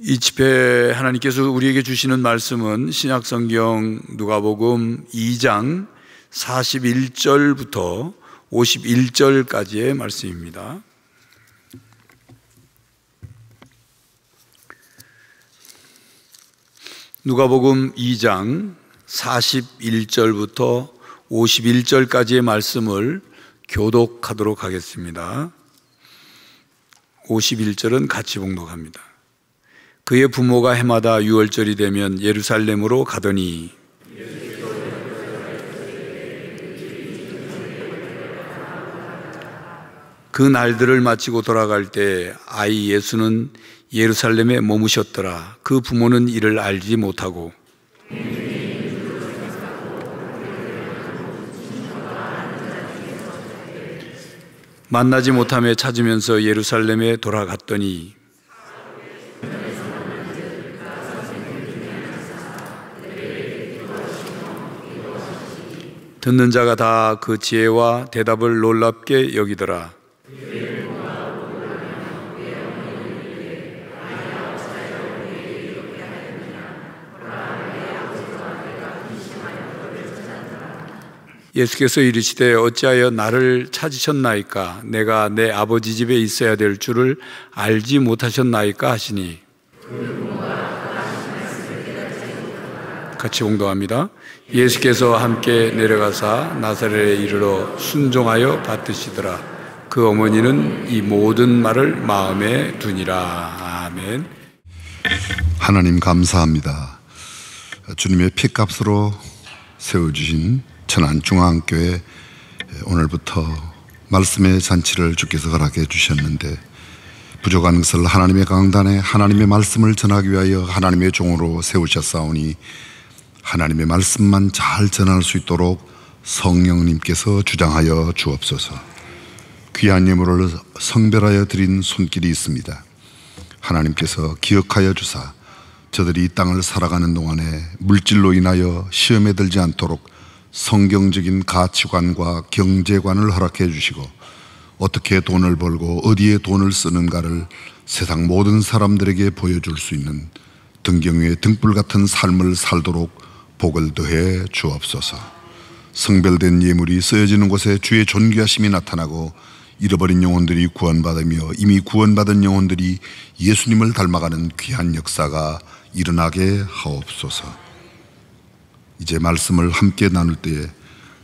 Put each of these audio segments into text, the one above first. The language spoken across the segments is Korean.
이 집회 하나님께서 우리에게 주시는 말씀은 신약성경 누가복음 2장 41절부터 51절까지의 말씀입니다. 누가복음 2장 41절부터 51절까지의 말씀을 교독하도록 하겠습니다. 51절은 같이 봉독합니다. 그의 부모가 해마다 유월절이 되면 예루살렘으로 가더니 그 날들을 마치고 돌아갈 때 아이 예수는 예루살렘에 머무셨더라. 그 부모는 이를 알지 못하고 만나지 못하며 찾으면서 예루살렘에 돌아갔더니 듣는 자가 다 그 지혜와 대답을 놀랍게 여기더라. 예수께서 이르시되 어찌하여 나를 찾으셨나이까? 내가 내 아버지 집에 있어야 될 줄을 알지 못하셨나이까? 하시니 같이 봉독합니다. 예수께서 함께 내려가사 나사렛에 이르러 순종하여 받드시더라. 그 어머니는 이 모든 말을 마음에 두니라. 아멘. 하나님 감사합니다. 주님의 피값으로 세워주신 천안중앙교회 오늘부터 말씀의 잔치를 주께서 허락해 주셨는데 부족한 것을 하나님의 강단에 하나님의 말씀을 전하기 위하여 하나님의 종으로 세우셨사오니 하나님의 말씀만 잘 전할 수 있도록 성령님께서 주장하여 주옵소서. 귀한 예물을 성별하여 드린 손길이 있습니다. 하나님께서 기억하여 주사 저들이 이 땅을 살아가는 동안에 물질로 인하여 시험에 들지 않도록 성경적인 가치관과 경제관을 허락해 주시고 어떻게 돈을 벌고 어디에 돈을 쓰는가를 세상 모든 사람들에게 보여줄 수 있는 등경 위에 등불 같은 삶을 살도록 복을 더해 주옵소서. 성별된 예물이 쓰여지는 곳에 주의 존귀하심이 나타나고 잃어버린 영혼들이 구원받으며 이미 구원받은 영혼들이 예수님을 닮아가는 귀한 역사가 일어나게 하옵소서. 이제 말씀을 함께 나눌 때에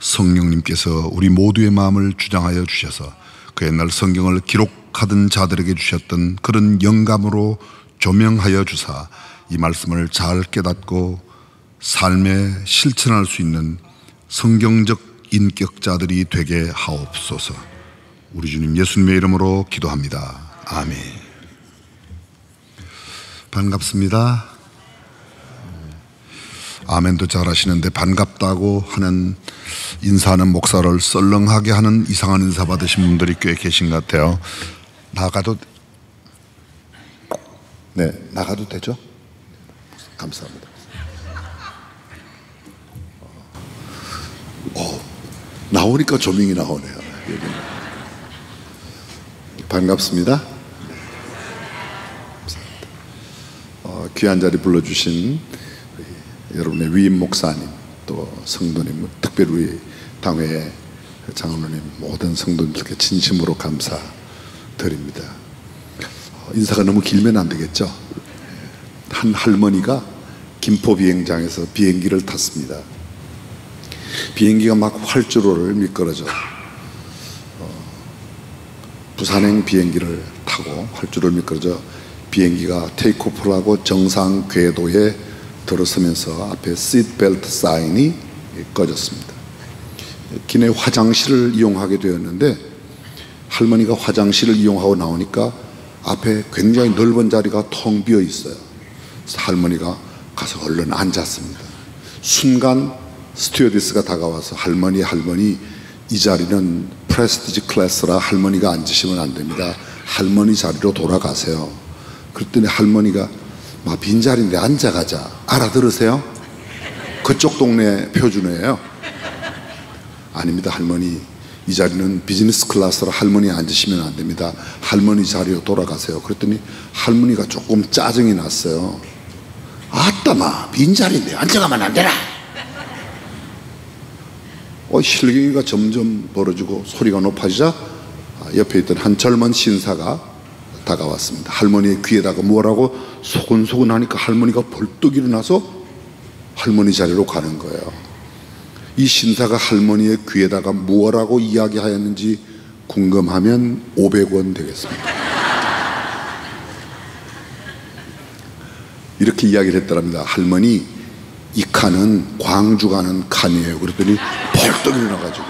성령님께서 우리 모두의 마음을 주장하여 주셔서 그 옛날 성경을 기록하던 자들에게 주셨던 그런 영감으로 조명하여 주사 이 말씀을 잘 깨닫고 삶에 실천할 수 있는 성경적 인격자들이 되게 하옵소서. 우리 주님 예수님의 이름으로 기도합니다. 아멘. 반갑습니다. 아멘도 잘하시는데 반갑다고 하는 인사하는 목사를 썰렁하게 하는 이상한 인사 받으신 분들이 꽤 계신 것 같아요. 나가도 되죠? 감사합니다. 나오니까 조명이 나오네요. 반갑습니다. 귀한 자리 불러주신 여러분의 위임 목사님 또 성도님, 특별히 우리 당회 장로님 모든 성도님들께 진심으로 감사드립니다. 인사가 너무 길면 안 되겠죠? 한 할머니가 김포 비행장에서 비행기를 탔습니다. 비행기가 막 활주로를 미끄러져 부산행 비행기를 타고 활주로를 미끄러져 비행기가 테이크오프를 하고 정상 궤도에 들어서면서 앞에 시트벨트 사인이 꺼졌습니다. 기내 화장실을 이용하게 되었는데 할머니가 화장실을 이용하고 나오니까 앞에 굉장히 넓은 자리가 텅 비어 있어요. 그래서 할머니가 가서 얼른 앉았습니다. 순간 스튜어디스가 다가와서 할머니 이 자리는 프레스티지 클래스라 할머니가 앉으시면 안 됩니다. 할머니 자리로 돌아가세요. 그랬더니 할머니가 빈자리인데 앉아가자. 알아들으세요? 그쪽 동네 표준어예요. 아닙니다 할머니, 이 자리는 비즈니스 클래스로 할머니 앉으시면 안 됩니다. 할머니 자리로 돌아가세요. 그랬더니 할머니가 조금 짜증이 났어요. 아따마 빈자리인데 앉아가면 안 되나? 실경이가 점점 벌어지고 소리가 높아지자 옆에 있던 한 젊은 신사가 다가왔습니다. 할머니의 귀에다가 뭐라고 소근소근 하니까 할머니가 벌떡 일어나서 할머니 자리로 가는 거예요. 이 신사가 할머니의 귀에다가 뭐라고 이야기하였는지 궁금하면 500원 되겠습니다. 이렇게 이야기를 했더랍니다. 할머니, 이 칸은 광주 가는 칸이에요. 그랬더니 벌떡 일어나가지고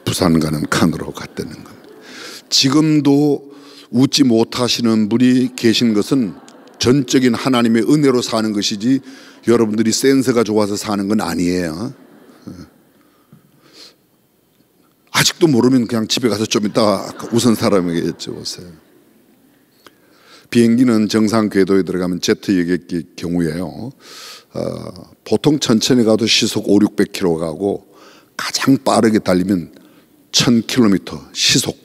부산 가는 칸으로 갔다는 겁니다. 지금도 웃지 못하시는 분이 계신 것은 전적인 하나님의 은혜로 사는 것이지 여러분들이 센스가 좋아서 사는 건 아니에요. 아직도 모르면 그냥 집에 가서 좀 이따 웃은 사람에게 여쭤보세요. 비행기는 정상 궤도에 들어가면 제트역의 경우에요. 보통 천천히 가도 시속 5, 600km 가고 가장 빠르게 달리면 1000km 시속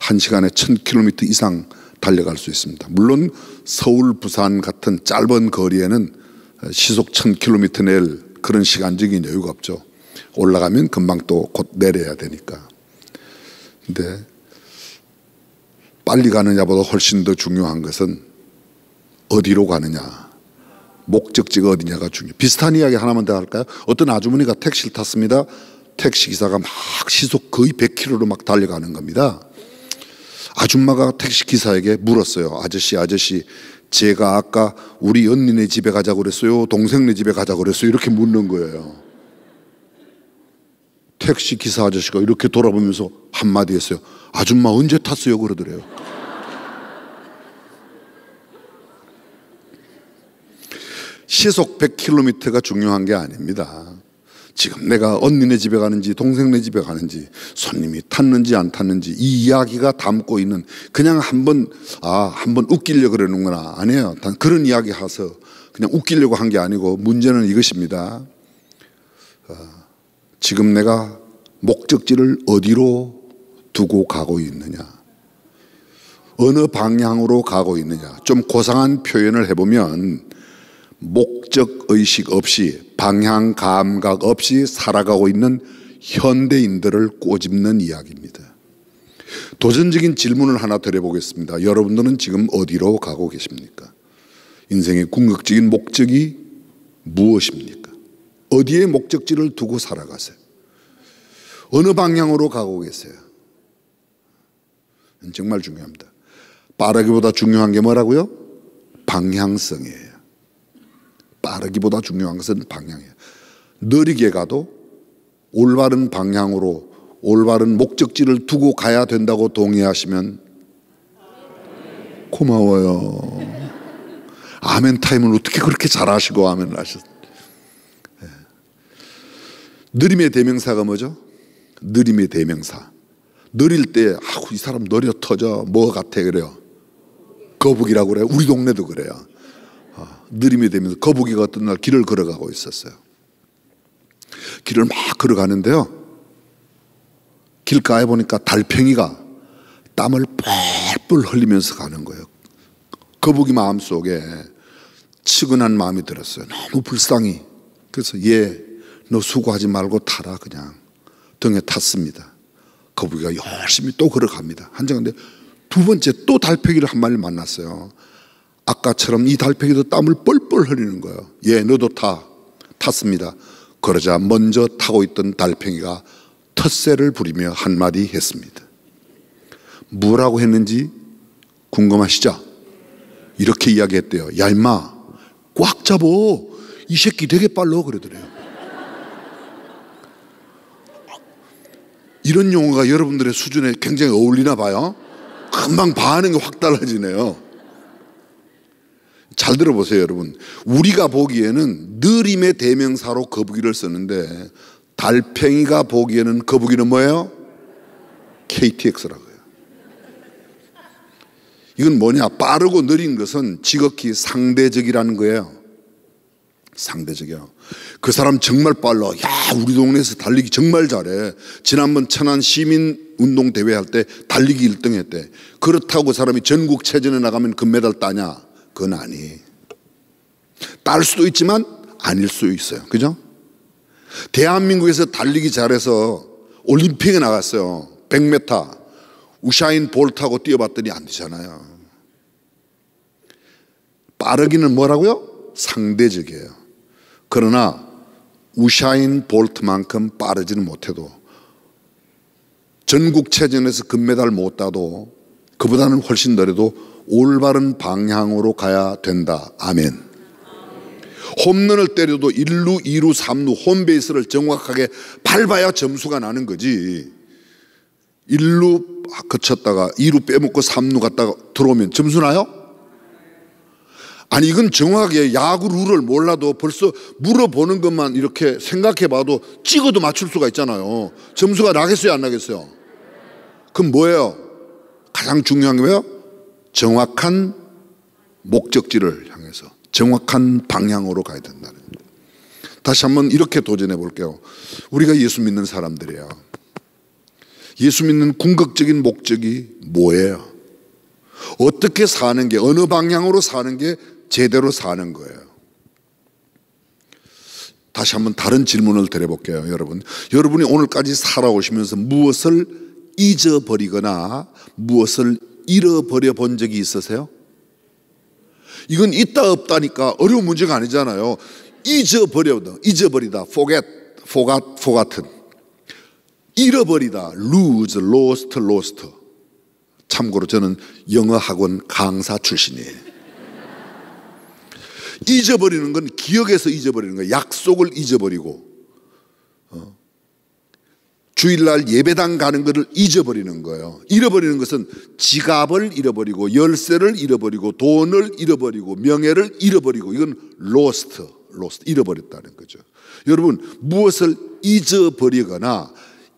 1시간에 1000km 이상 달려갈 수 있습니다. 물론 서울, 부산 같은 짧은 거리에는 시속 1000km 낼 그런 시간적인 여유가 없죠. 올라가면 금방 또 곧 내려야 되니까. 근데 빨리 가느냐보다 훨씬 더 중요한 것은 어디로 가느냐, 목적지가 어디냐가 중요해요. 비슷한 이야기 하나만 더 할까요? 어떤 아주머니가 택시를 탔습니다. 택시기사가 막 시속 거의 100km로 막 달려가는 겁니다. 아줌마가 택시기사에게 물었어요. 아저씨, 제가 아까 우리 언니네 집에 가자고 그랬어요? 동생네 집에 가자고 그랬어요? 이렇게 묻는 거예요. 택시기사 아저씨가 이렇게 돌아보면서 한마디 했어요. 아줌마 언제 탔어요? 그러더래요. 시속 100km가 중요한 게 아닙니다. 지금 내가 언니네 집에 가는지 동생네 집에 가는지 손님이 탔는지 안 탔는지 이 이야기가 담고 있는, 그냥 한번 웃기려고 그러는구나, 아니에요. 단 그런 이야기 해서 그냥 웃기려고 한 게 아니고 문제는 이것입니다. 지금 내가 목적지를 어디로 두고 가고 있느냐, 어느 방향으로 가고 있느냐. 좀 고상한 표현을 해보면 목적의식 없이, 방향 감각 없이 살아가고 있는 현대인들을 꼬집는 이야기입니다. 도전적인 질문을 하나 드려보겠습니다. 여러분들은 지금 어디로 가고 계십니까? 인생의 궁극적인 목적이 무엇입니까? 어디에 목적지를 두고 살아가세요? 어느 방향으로 가고 계세요? 정말 중요합니다. 빠르기보다 중요한 게 뭐라고요? 방향성이에요. 빠르기보다 중요한 것은 방향이에요. 느리게 가도 올바른 방향으로 올바른 목적지를 두고 가야 된다고 동의하시면 고마워요. 아멘 타임을 어떻게 그렇게 잘하시고 아멘을 하셨어요. 느림의 대명사가 뭐죠? 느림의 대명사. 느릴 때 이 사람 느려 터져 뭐 같아 그래요? 거북이라고 그래요. 우리 동네도 그래요. 느림이 되면서 거북이가 어떤 날 길을 걸어가고 있었어요. 길을 막 걸어가는데요, 길가에 보니까 달팽이가 땀을 뻘뻘 흘리면서 가는 거예요. 거북이 마음속에 측은한 마음이 들었어요. 너무 불쌍히. 그래서 너 수고하지 말고 타라, 그냥 등에 탔습니다. 거북이가 열심히 또 걸어갑니다. 한정인데 두 번째 또 달팽이를 한 마리를 만났어요. 아까처럼 이 달팽이도 땀을 뻘뻘 흘리는 거예요. 너도 탔습니다. 그러자 먼저 타고 있던 달팽이가 텃세를 부리며 한마디 했습니다. 뭐라고 했는지 궁금하시죠? 이렇게 이야기했대요. 야 임마, 꽉 잡어, 이 새끼 되게 빨라 그러더래요. 이런 용어가 여러분들의 수준에 굉장히 어울리나 봐요. 금방 반응이 확 달라지네요. 잘 들어보세요, 여러분. 우리가 보기에는 느림의 대명사로 거북이를 쓰는데 달팽이가 보기에는 거북이는 뭐예요? KTX라고요. 이건 뭐냐? 빠르고 느린 것은 지극히 상대적이라는 거예요. 상대적이야. 그 사람 정말 빨라. 야, 우리 동네에서 달리기 정말 잘해. 지난번 천안 시민운동 대회 할 때 달리기 1등 했대. 그렇다고 그 사람이 전국체전에 나가면 금메달 따냐? 그건 아니. 딸 수도 있지만 아닐 수 있어요. 그죠? 대한민국에서 달리기 잘해서 올림픽에 나갔어요. 100m 우샤인 볼트하고 뛰어봤더니 안 되잖아요. 빠르기는 뭐라고요? 상대적이에요. 그러나 우샤인 볼트만큼 빠르지는 못해도, 전국체전에서 금메달 못 따도 그보다는 훨씬 더라도 올바른 방향으로 가야 된다. 아멘. 홈런을 때려도 1루, 2루, 3루 홈베이스를 정확하게 밟아야 점수가 나는 거지. 1루 거쳤다가 2루 빼먹고 3루 갔다가 들어오면 점수 나요? 아니, 이건 정확하게 야구 룰을 몰라도 벌써 물어보는 것만 이렇게 생각해 봐도 찍어도 맞출 수가 있잖아요. 점수가 나겠어요, 안 나겠어요? 그럼 뭐예요? 가장 중요한 게 뭐예요? 정확한 목적지를 향해서 정확한 방향으로 가야 된다는 겁니다. 다시 한번 이렇게 도전해 볼게요. 우리가 예수 믿는 사람들이에요. 예수 믿는 궁극적인 목적이 뭐예요? 어떻게 사는 게, 어느 방향으로 사는 게 제대로 사는 거예요. 다시 한번 다른 질문을 드려볼게요. 여러분이 오늘까지 살아오시면서 무엇을 잊어버리거나 무엇을 잃어버려 본 적이 있으세요? 이건 있다 없다니까 어려운 문제가 아니잖아요. 잊어버리다, forgotten. 잃어버리다, lose, lost. 참고로 저는 영어 학원 강사 출신이에요. 잊어버리는 건 기억에서 잊어버리는 거예요. 약속을 잊어버리고, 주일날 예배당 가는 것을 잊어버리는 거예요. 잃어버리는 것은 지갑을 잃어버리고, 열쇠를 잃어버리고, 돈을 잃어버리고, 명예를 잃어버리고, 이건 lost, 잃어버렸다는 거죠. 여러분, 무엇을 잊어버리거나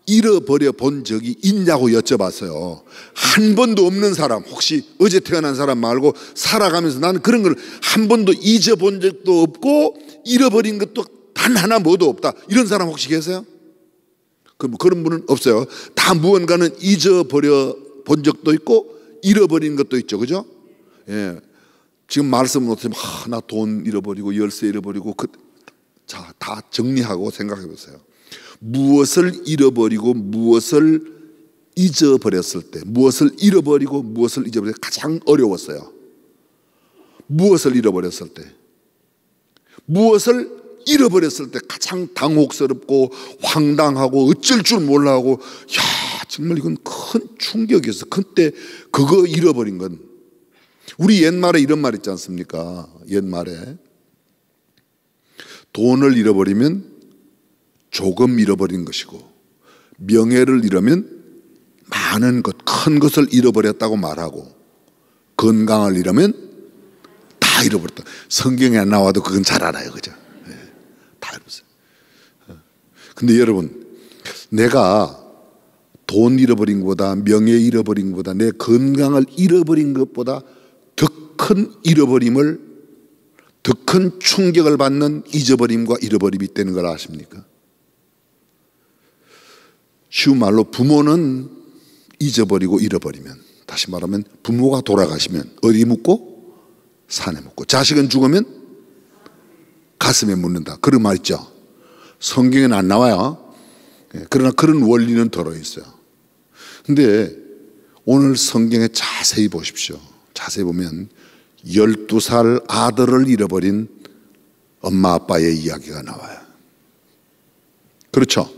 잃어버려 본 적이 있냐고 여쭤봤어요. 한 번도 없는 사람, 혹시 어제 태어난 사람 말고 살아가면서 나는 그런 걸 한 번도 잊어본 적도 없고 잃어버린 것도 단 하나 뭐도 없다, 이런 사람 혹시 계세요? 그런 분은 없어요. 다 무언가는 잊어버려 본 적도 있고 잃어버린 것도 있죠. 그죠? 예. 지금 말씀 못하면 나 돈 잃어버리고 열쇠 잃어버리고 자, 다 정리하고 생각해 보세요. 무엇을 잃어버리고 무엇을 잊어버렸을 때, 무엇을 잃어버리고 무엇을 잊어버릴 때 가장 어려웠어요. 무엇을 잃어버렸을 때, 무엇을 잃어버렸을 때 가장 당혹스럽고 황당하고 어쩔 줄 몰라하고, 야, 정말 이건 큰 충격이었어. 그때 그거 잃어버린 건, 우리 옛말에 이런 말 있지 않습니까? 옛말에 돈을 잃어버리면 조금 잃어버린 것이고, 명예를 잃으면 많은 것, 큰 것을 잃어버렸다고 말하고, 건강을 잃으면 다 잃어버렸다. 성경에 안 나와도 그건 잘 알아요. 그죠? 네, 다 잃었어요. 근데 여러분, 내가 돈 잃어버린 것보다, 명예 잃어버린 것보다, 내 건강을 잃어버린 것보다 더 큰 잃어버림을, 더 큰 충격을 받는 잊어버림과 잃어버림이 있다는 걸 아십니까? 쉬운 말로 부모는 잊어버리고 잃어버리면, 다시 말하면 부모가 돌아가시면 어디 묻고? 산에 묻고. 자식은 죽으면 가슴에 묻는다, 그런 말 있죠. 성경에는 안 나와요. 그러나 그런 원리는 들어있어요. 근데 오늘 성경에 자세히 보십시오. 자세히 보면 12살 아들을 잃어버린 엄마 아빠의 이야기가 나와요. 그렇죠?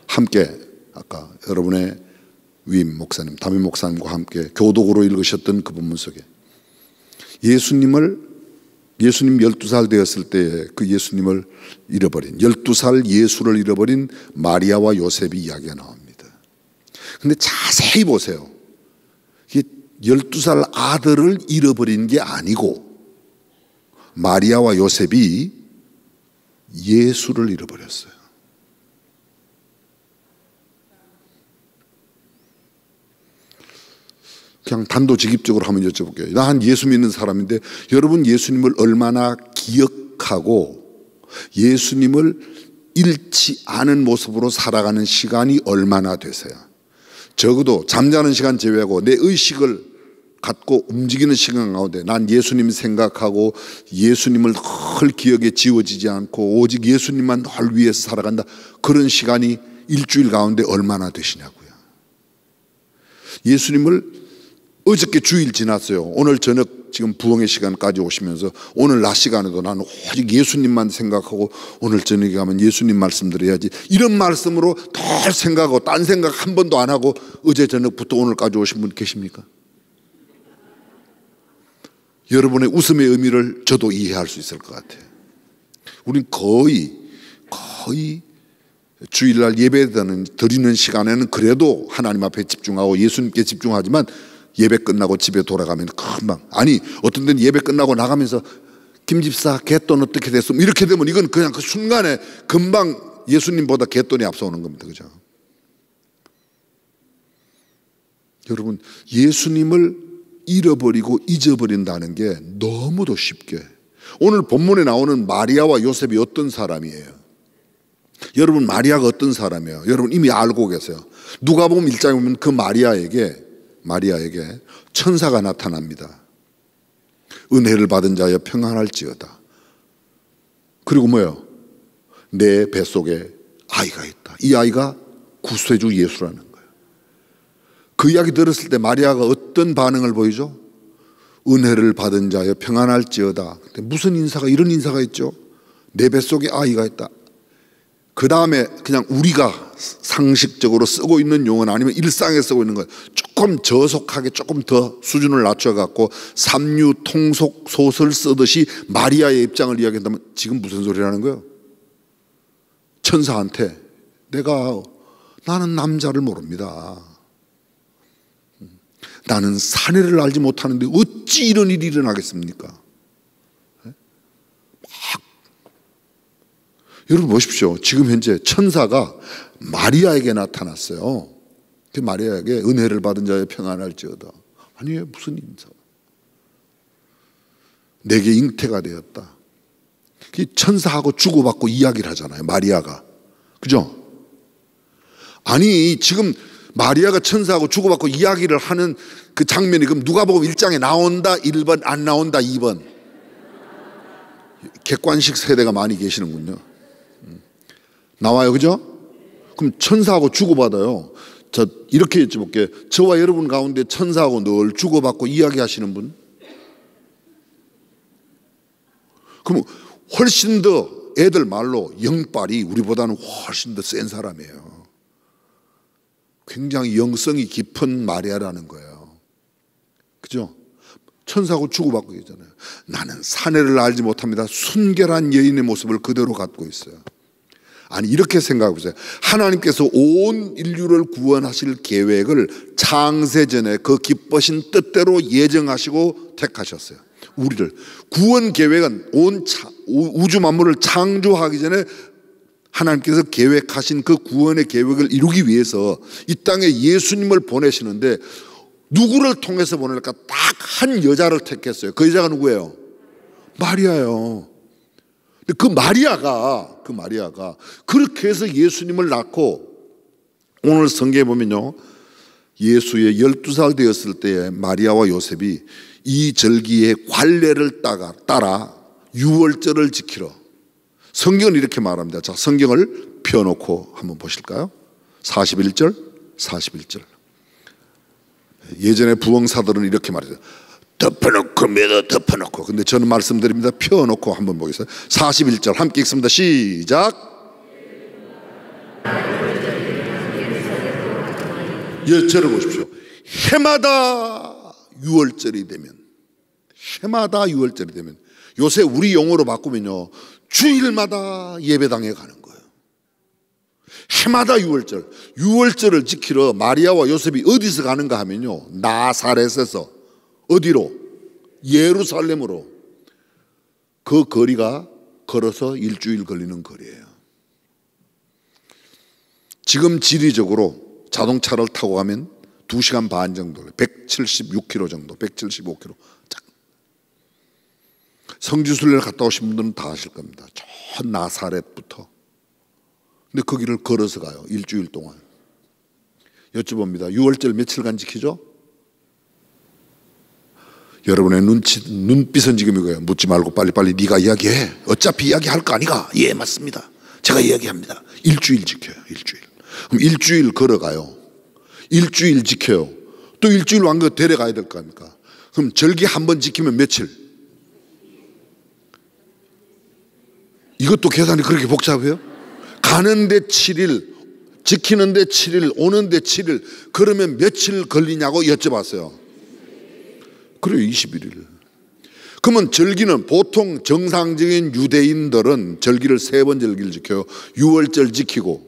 함께 아까 여러분의 위임 목사님, 담임 목사님과 함께 교독으로 읽으셨던 그 본문 속에 예수님 12살 되었을 때 그 예수님을 잃어버린, 12살 예수를 잃어버린 마리아와 요셉의 이야기가 나옵니다. 근데 자세히 보세요. 이게 12살 아들을 잃어버린 게 아니고 마리아와 요셉이 예수를 잃어버렸어요. 그냥 단도직입적으로 한번 여쭤볼게요. 난 예수 믿는 사람인데 여러분 예수님을 얼마나 기억하고 예수님을 잃지 않은 모습으로 살아가는 시간이 얼마나 되세요? 적어도 잠자는 시간 제외하고 내 의식을 갖고 움직이는 시간 가운데 난 예수님 생각하고 예수님을 늘 기억에 지워지지 않고 오직 예수님만 늘 위해서 살아간다. 그런 시간이 일주일 가운데 얼마나 되시냐고요. 예수님을 어저께 주일 지났어요. 오늘 저녁 지금 부흥의 시간까지 오시면서 오늘 낮 시간에도 나는 오직 예수님만 생각하고 오늘 저녁에 가면 예수님 말씀 드려야지, 이런 말씀으로 늘 생각하고 딴 생각 한 번도 안 하고 어제 저녁부터 오늘까지 오신 분 계십니까? 여러분의 웃음의 의미를 저도 이해할 수 있을 것 같아요. 우린 거의 주일날 예배 드리는 시간에는 그래도 하나님 앞에 집중하고 예수님께 집중하지만 예배 끝나고 집에 돌아가면 금방, 아니 어떤 데는 예배 끝나고 나가면서 김 집사 갯돈 어떻게 됐어? 이렇게 되면 이건 그냥 그 순간에 금방 예수님보다 갯돈이 앞서오는 겁니다. 그죠? 여러분, 예수님을 잃어버리고 잊어버린다는 게 너무도 쉽게, 오늘 본문에 나오는 마리아와 요셉이 어떤 사람이에요? 여러분, 마리아가 어떤 사람이에요? 여러분 이미 알고 계세요. 누가복음 1장에 보면 그 마리아에게 천사가 나타납니다. 은혜를 받은 자여 평안할지어다. 그리고 뭐예요? 내 뱃속에 아이가 있다. 이 아이가 구세주 예수라는 거예요. 그 이야기 들었을 때 마리아가 어떤 반응을 보이죠? 은혜를 받은 자여 평안할지어다. 근데 무슨 인사가, 이런 인사가 있죠? 내 뱃속에 아이가 있다. 그 다음에 그냥 우리가 상식적으로 쓰고 있는 용어는 아니면 일상에 쓰고 있는 거예요. 조금 저속하게 조금 더 수준을 낮춰갖고 삼류통속 소설 쓰듯이 마리아의 입장을 이야기한다면 지금 무슨 소리라는 거예요? 천사한테 나는 남자를 모릅니다. 나는 사내를 알지 못하는데 어찌 이런 일이 일어나겠습니까? 여러분 보십시오. 지금 현재 천사가 마리아에게 나타났어요. 그 마리아에게 은혜를 받은 자의 평안할지어다. 아니, 무슨 인사? 내게 잉태가 되었다. 천사하고 주고받고 이야기를 하잖아요, 마리아가. 그죠? 아니, 지금 마리아가 천사하고 주고받고 이야기를 하는 그 장면이 그럼 누가복음 1장에 나온다 1번, 안 나온다 2번. 객관식 세대가 많이 계시는군요. 나와요, 그죠? 그럼 천사하고 주고받아요. 저 이렇게 여쭤볼게요. 저와 여러분 가운데 천사하고 늘 주고받고 이야기하시는 분? 그럼 훨씬 더 애들 말로 영빨이 우리보다는 훨씬 더 센 사람이에요. 굉장히 영성이 깊은 마리아라는 거예요. 그죠? 천사하고 주고받고 있잖아요. 나는 사내를 알지 못합니다. 순결한 여인의 모습을 그대로 갖고 있어요. 아니, 이렇게 생각해 보세요. 하나님께서 온 인류를 구원하실 계획을 창세전에 그 기쁘신 뜻대로 예정하시고 택하셨어요. 우리를, 구원 계획은 온 우주 만물을 창조하기 전에 하나님께서 계획하신 그 구원의 계획을 이루기 위해서 이 땅에 예수님을 보내시는데 누구를 통해서 보낼까? 딱 한 여자를 택했어요. 그 여자가 누구예요? 마리아예요. 그 마리아가 그렇게 해서 예수님을 낳고, 오늘 성경에 보면요, 예수의 12살 되었을 때에 마리아와 요셉이 이 절기의 관례를 따라 유월절을 지키러, 성경은 이렇게 말합니다. 자, 성경을 펴놓고 한번 보실까요? 41절. 예전에 부흥사들은 이렇게 말해요. 덮어놓고 믿어, 덮어놓고. 근데 저는 말씀드립니다. 펴놓고 한번 보겠어요. 41절 함께 읽습니다. 시작. 저를 보십시오. 해마다 유월절이 되면, 요새 우리 용어로 바꾸면요, 주일마다 예배당에 가는 거예요. 해마다 유월절을 지키러 마리아와 요셉이 어디서 가는가 하면요, 나사렛에서 어디로? 예루살렘으로. 그 거리가 걸어서 일주일 걸리는 거리예요. 지금 지리적으로 자동차를 타고 가면 2시간 반 정도, 176km 정도, 175km. 성지순례를 갔다 오신 분들은 다 아실 겁니다. 나사렛부터. 근데 거기를 걸어서 가요. 일주일 동안. 여쭤봅니다. 6월절 며칠간 지키죠? 여러분의 눈빛은 지금 이거예요. 묻지 말고 빨리빨리 네가 이야기해. 어차피 이야기할 거 아니가? 예, 맞습니다. 제가 이야기합니다. 일주일 지켜요. 일주일. 그럼 일주일 걸어가요. 일주일 지켜요. 또 일주일 왕거 데려가야 될 거 아닙니까? 그럼 절기 한 번 지키면 며칠? 이것도 계산이 그렇게 복잡해요? 가는데 7일, 지키는데 7일, 오는데 7일. 그러면 며칠 걸리냐고 여쭤봤어요. 그래요, 21일. 그러면 절기는 보통 정상적인 유대인들은 절기를 3번 절기를 지켜요. 6월절 지키고,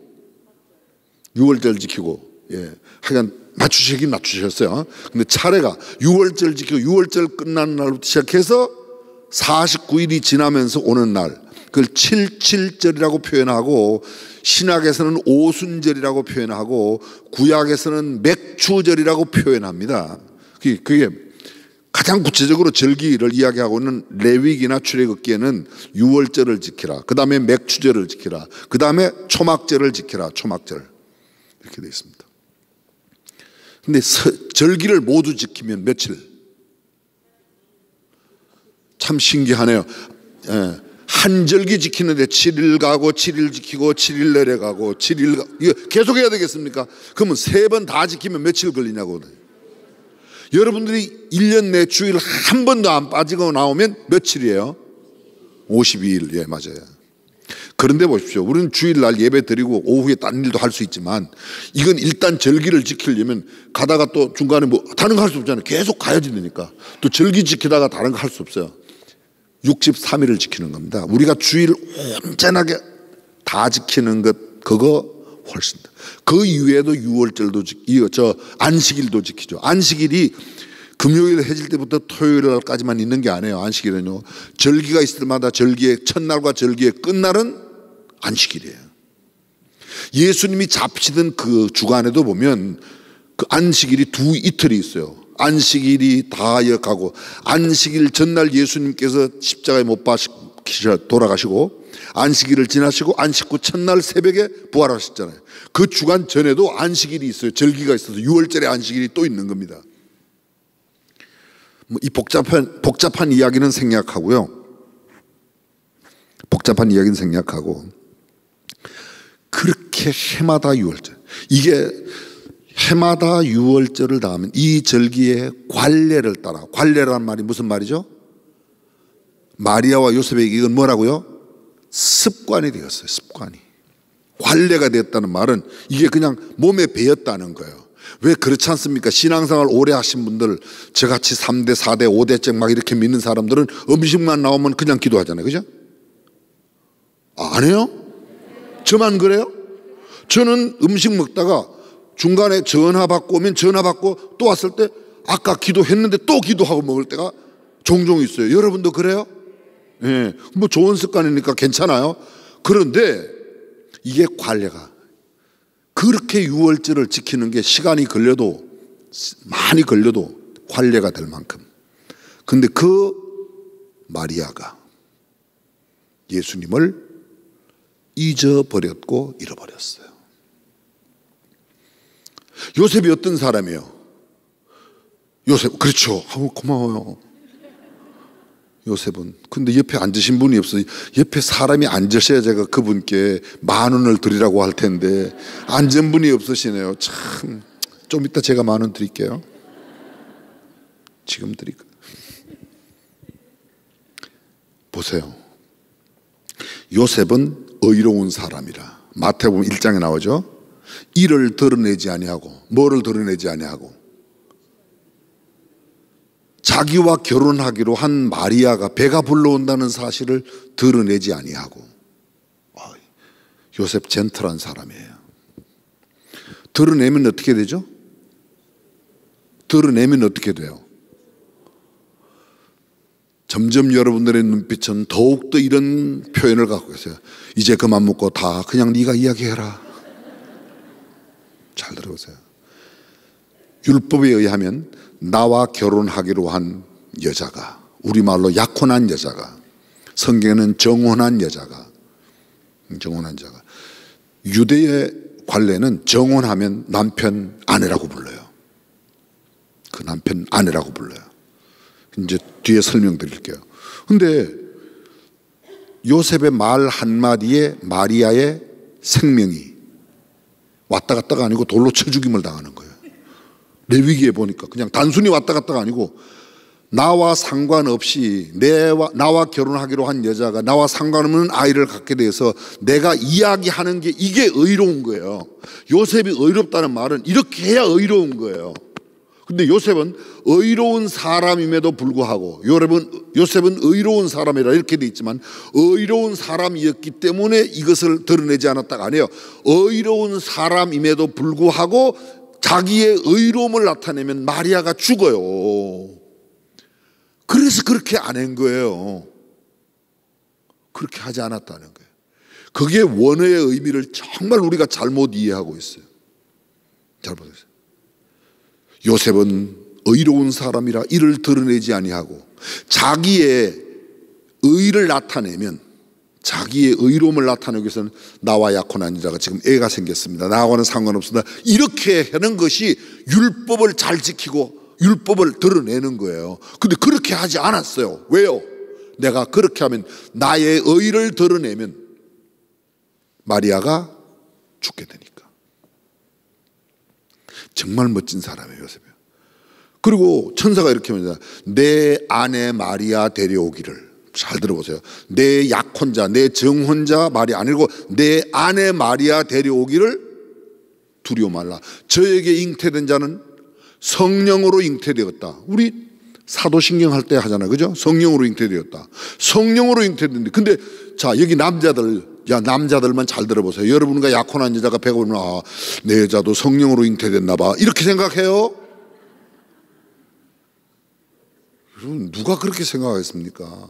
6월절 지키고, 예. 하여간 맞추셨어요. 근데 차례가 6월절 지키고 6월절 끝나는 날부터 시작해서 49일이 지나면서 오는 날, 그걸 77절이라고 표현하고, 신약에서는 오순절이라고 표현하고, 구약에서는 맥추절이라고 표현합니다. 그게 가장 구체적으로 절기를 이야기하고 있는 레위기나 출애굽기에는 6월절을 지키라, 그 다음에 맥추절을 지키라, 그 다음에 초막절을 지키라. 초막절 이렇게 되어 있습니다. 근데 절기를 모두 지키면 며칠? 참 신기하네요. 예. 한 절기 지키는데 7일 가고 7일 지키고 7일 내려가고 7일 이거 계속 해야 되겠습니까? 그러면 3번 다 지키면 며칠 걸리냐고. 여러분들이 1년 내 주일 한 번도 안 빠지고 나오면 며칠이에요? 52일. 예, 맞아요. 그런데 보십시오. 우리는 주일날 예배 드리고 오후에 딴 일도 할 수 있지만, 이건 일단 절기를 지키려면 가다가 또 중간에 뭐 다른 거 할 수 없잖아요. 계속 가야지 되니까. 또 절기 지키다가 다른 거 할 수 없어요. 63일을 지키는 겁니다. 우리가 주일 온전하게 다 지키는 것, 그거 훨씬 더. 그 이외에도 6월절도 안식일도 지키죠. 안식일이 금요일 해질 때부터 토요일 날까지만 있는 게 아니에요. 안식일은요, 절기가 있을 때마다 절기의 첫날과 절기의 끝날은 안식일이에요. 예수님이 잡히던 그 주간에도 보면 그 안식일이 이틀이 있어요. 안식일이 다여가고, 안식일 전날 예수님께서 십자가에 못 박히셔 돌아가시고, 안식일을 지나시고 안식 후 첫날 새벽에 부활하셨잖아요. 그 주간 전에도 안식일이 있어요. 절기가 있어서 6월절에 안식일이 또 있는 겁니다. 이 복잡한 이야기는 생략하고요. 복잡한 이야기는 생략하고, 그렇게 해마다 6월절, 이게 해마다 6월절을 다 하면 이 절기의 관례를 따라, 관례란 말이 무슨 말이죠? 마리아와 요셉에게 이건 뭐라고요? 습관이 되었어요. 습관이. 관례가 되었다는 말은 이게 그냥 몸에 배었다는 거예요. 왜 그렇지 않습니까? 신앙생활 오래 하신 분들, 저같이 3대, 4대, 5대째 막 이렇게 믿는 사람들은 음식만 나오면 그냥 기도하잖아요. 그죠? 안 해요? 저만 그래요? 저는 음식 먹다가 중간에 전화 받고 오면 전화 받고 또 왔을 때 아까 기도했는데 또 기도하고 먹을 때가 종종 있어요. 여러분도 그래요? 예, 뭐 좋은 습관이니까 괜찮아요. 그런데 이게 관례가, 그렇게 6월절을 지키는 게 시간이 걸려도, 많이 걸려도 관례가 될 만큼. 근데 그 마리아가 예수님을 잊어버렸고 잃어버렸어요. 요셉이 어떤 사람이에요? 요셉, 그렇죠. 고마워요. 요셉은. 근데 옆에 앉으신 분이 없어요. 옆에 사람이 앉으셔야 제가 그분께 10,000원을 드리라고 할 텐데 앉은 분이 없으시네요. 참, 좀 이따 제가 10,000원 드릴게요. 지금 드릴까요? 보세요. 요셉은 의로운 사람이라. 마태복음 1장에 나오죠. 이를 드러내지 아니하고, 뭐를 드러내지 아니하고, 자기와 결혼하기로 한 마리아가 배가 불러온다는 사실을 드러내지 아니하고. 요셉 젠틀한 사람이에요. 드러내면 어떻게 되죠? 드러내면 어떻게 돼요? 점점 여러분들의 눈빛은 더욱더 이런 표현을 갖고 있어요. 이제 그만 묻고 다 그냥 네가 이야기해라. 잘 들어보세요. 율법에 의하면 나와 결혼하기로 한 여자가, 우리말로 약혼한 여자가, 성경에는 정혼한 여자가, 정혼한 자가. 유대의 관례는 정혼하면 남편 아내라고 불러요. 그 남편 아내라고 불러요. 이제 뒤에 설명드릴게요. 근데 요셉의 말 한마디에 마리아의 생명이 왔다 갔다가 아니고 돌로 쳐 죽임을 당하는 거예요. 레위기에 보니까 그냥 단순히 왔다 갔다가 아니고 나와 상관없이 나와 결혼하기로 한 여자가 나와 상관없는 아이를 갖게 돼서 내가 이야기하는 게 이게 의로운 거예요. 요셉이 의롭다는 말은 이렇게 해야 의로운 거예요. 근데 요셉은 의로운 사람임에도 불구하고 요셉은 의로운 사람이라 이렇게 돼 있지만 의로운 사람이었기 때문에 이것을 드러내지 않았다가 아니에요. 의로운 사람임에도 불구하고 자기의 의로움을 나타내면 마리아가 죽어요. 그래서 그렇게 안 한 거예요. 그렇게 하지 않았다는 거예요. 그게 원어의 의미를 정말 우리가 잘못 이해하고 있어요. 잘못 했어요. 요셉은 의로운 사람이라 이를 드러내지 아니하고 자기의 의를 나타내면 자기의 의로움을 나타내기 위해서는 나와 약혼한 여자가 지금 애가 생겼습니다. 나와는 상관없습니다. 이렇게 하는 것이 율법을 잘 지키고 율법을 드러내는 거예요. 근데 그렇게 하지 않았어요. 왜요? 내가 그렇게 하면 나의 의를 드러내면 마리아가 죽게 되니까. 정말 멋진 사람이에요, 요셉이요. 그리고 천사가 이렇게 합니다. 내 아내 마리아 데려오기를. 잘 들어보세요. 내 약혼자, 내 정혼자 말이 아니고 내 아내 마리아 데려오기를 두려워 말라. 저에게 잉태된 자는 성령으로 잉태되었다. 우리 사도신경 할 때 하잖아요. 그죠? 성령으로 잉태되었다. 성령으로 잉태됐는데 근데 자 여기 남자들만 잘 들어보세요. 여러분과 약혼한 여자가 배가 오면 내 여자도 성령으로 잉태됐나 봐. 이렇게 생각해요? 여러분 누가 그렇게 생각하겠습니까?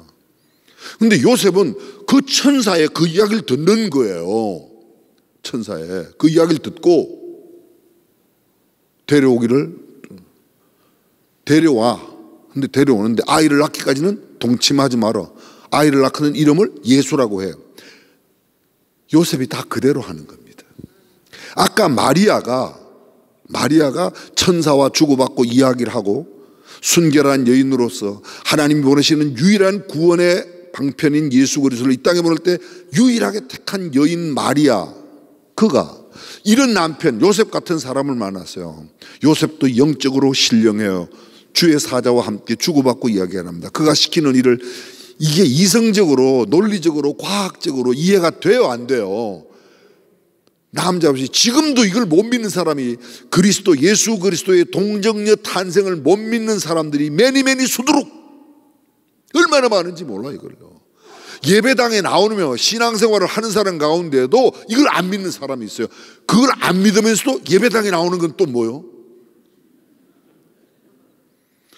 근데 요셉은 그 천사의 그 이야기를 듣는 거예요. 천사의 그 이야기를 듣고 데려와. 근데 데려오는데 아이를 낳기까지는 동침하지 마라. 아이를 낳는 이름을 예수라고 해요. 요셉이 다 그대로 하는 겁니다. 아까 마리아가 천사와 주고받고 이야기를 하고 순결한 여인으로서 하나님이 보내시는 유일한 구원의 방편인 예수 그리스도를 이 땅에 보낼 때 유일하게 택한 여인 마리아, 그가 이런 남편 요셉 같은 사람을 만났어요. 요셉도 영적으로 신령해요. 주의 사자와 함께 주고받고 이야기합니다. 그가 시키는 일을 이게 이성적으로 논리적으로 과학적으로 이해가 돼요 안 돼요? 남자 없이 지금도 이걸 못 믿는 사람이 그리스도 예수 그리스도의 동정녀 탄생을 못 믿는 사람들이 매니 수두룩 얼마나 많은지 몰라. 이걸요. 예배당에 나오면 신앙생활을 하는 사람 가운데도 이걸 안 믿는 사람이 있어요. 그걸 안 믿으면서도 예배당에 나오는 건 또 뭐요?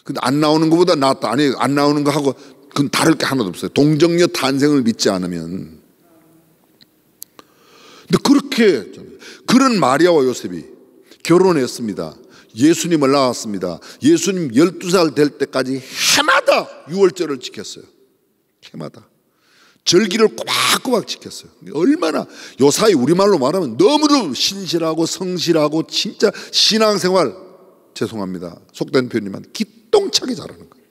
근데 안 나오는 것보다 낫다. 아니 안 나오는 거 하고 그건 다를 게 하나도 없어요. 동정녀 탄생을 믿지 않으면. 근데 그렇게 그런 마리아와 요셉이 결혼했습니다. 예수님을 낳았습니다. 예수님 12살 될 때까지 해마다 유월절을 지켰어요. 해마다 절기를 꼬박꼬박 지켰어요. 얼마나 요사이 우리말로 말하면 너무너무 신실하고 성실하고 진짜 신앙생활, 죄송합니다 속된 표현이지만 기똥차게 잘하는 거예요.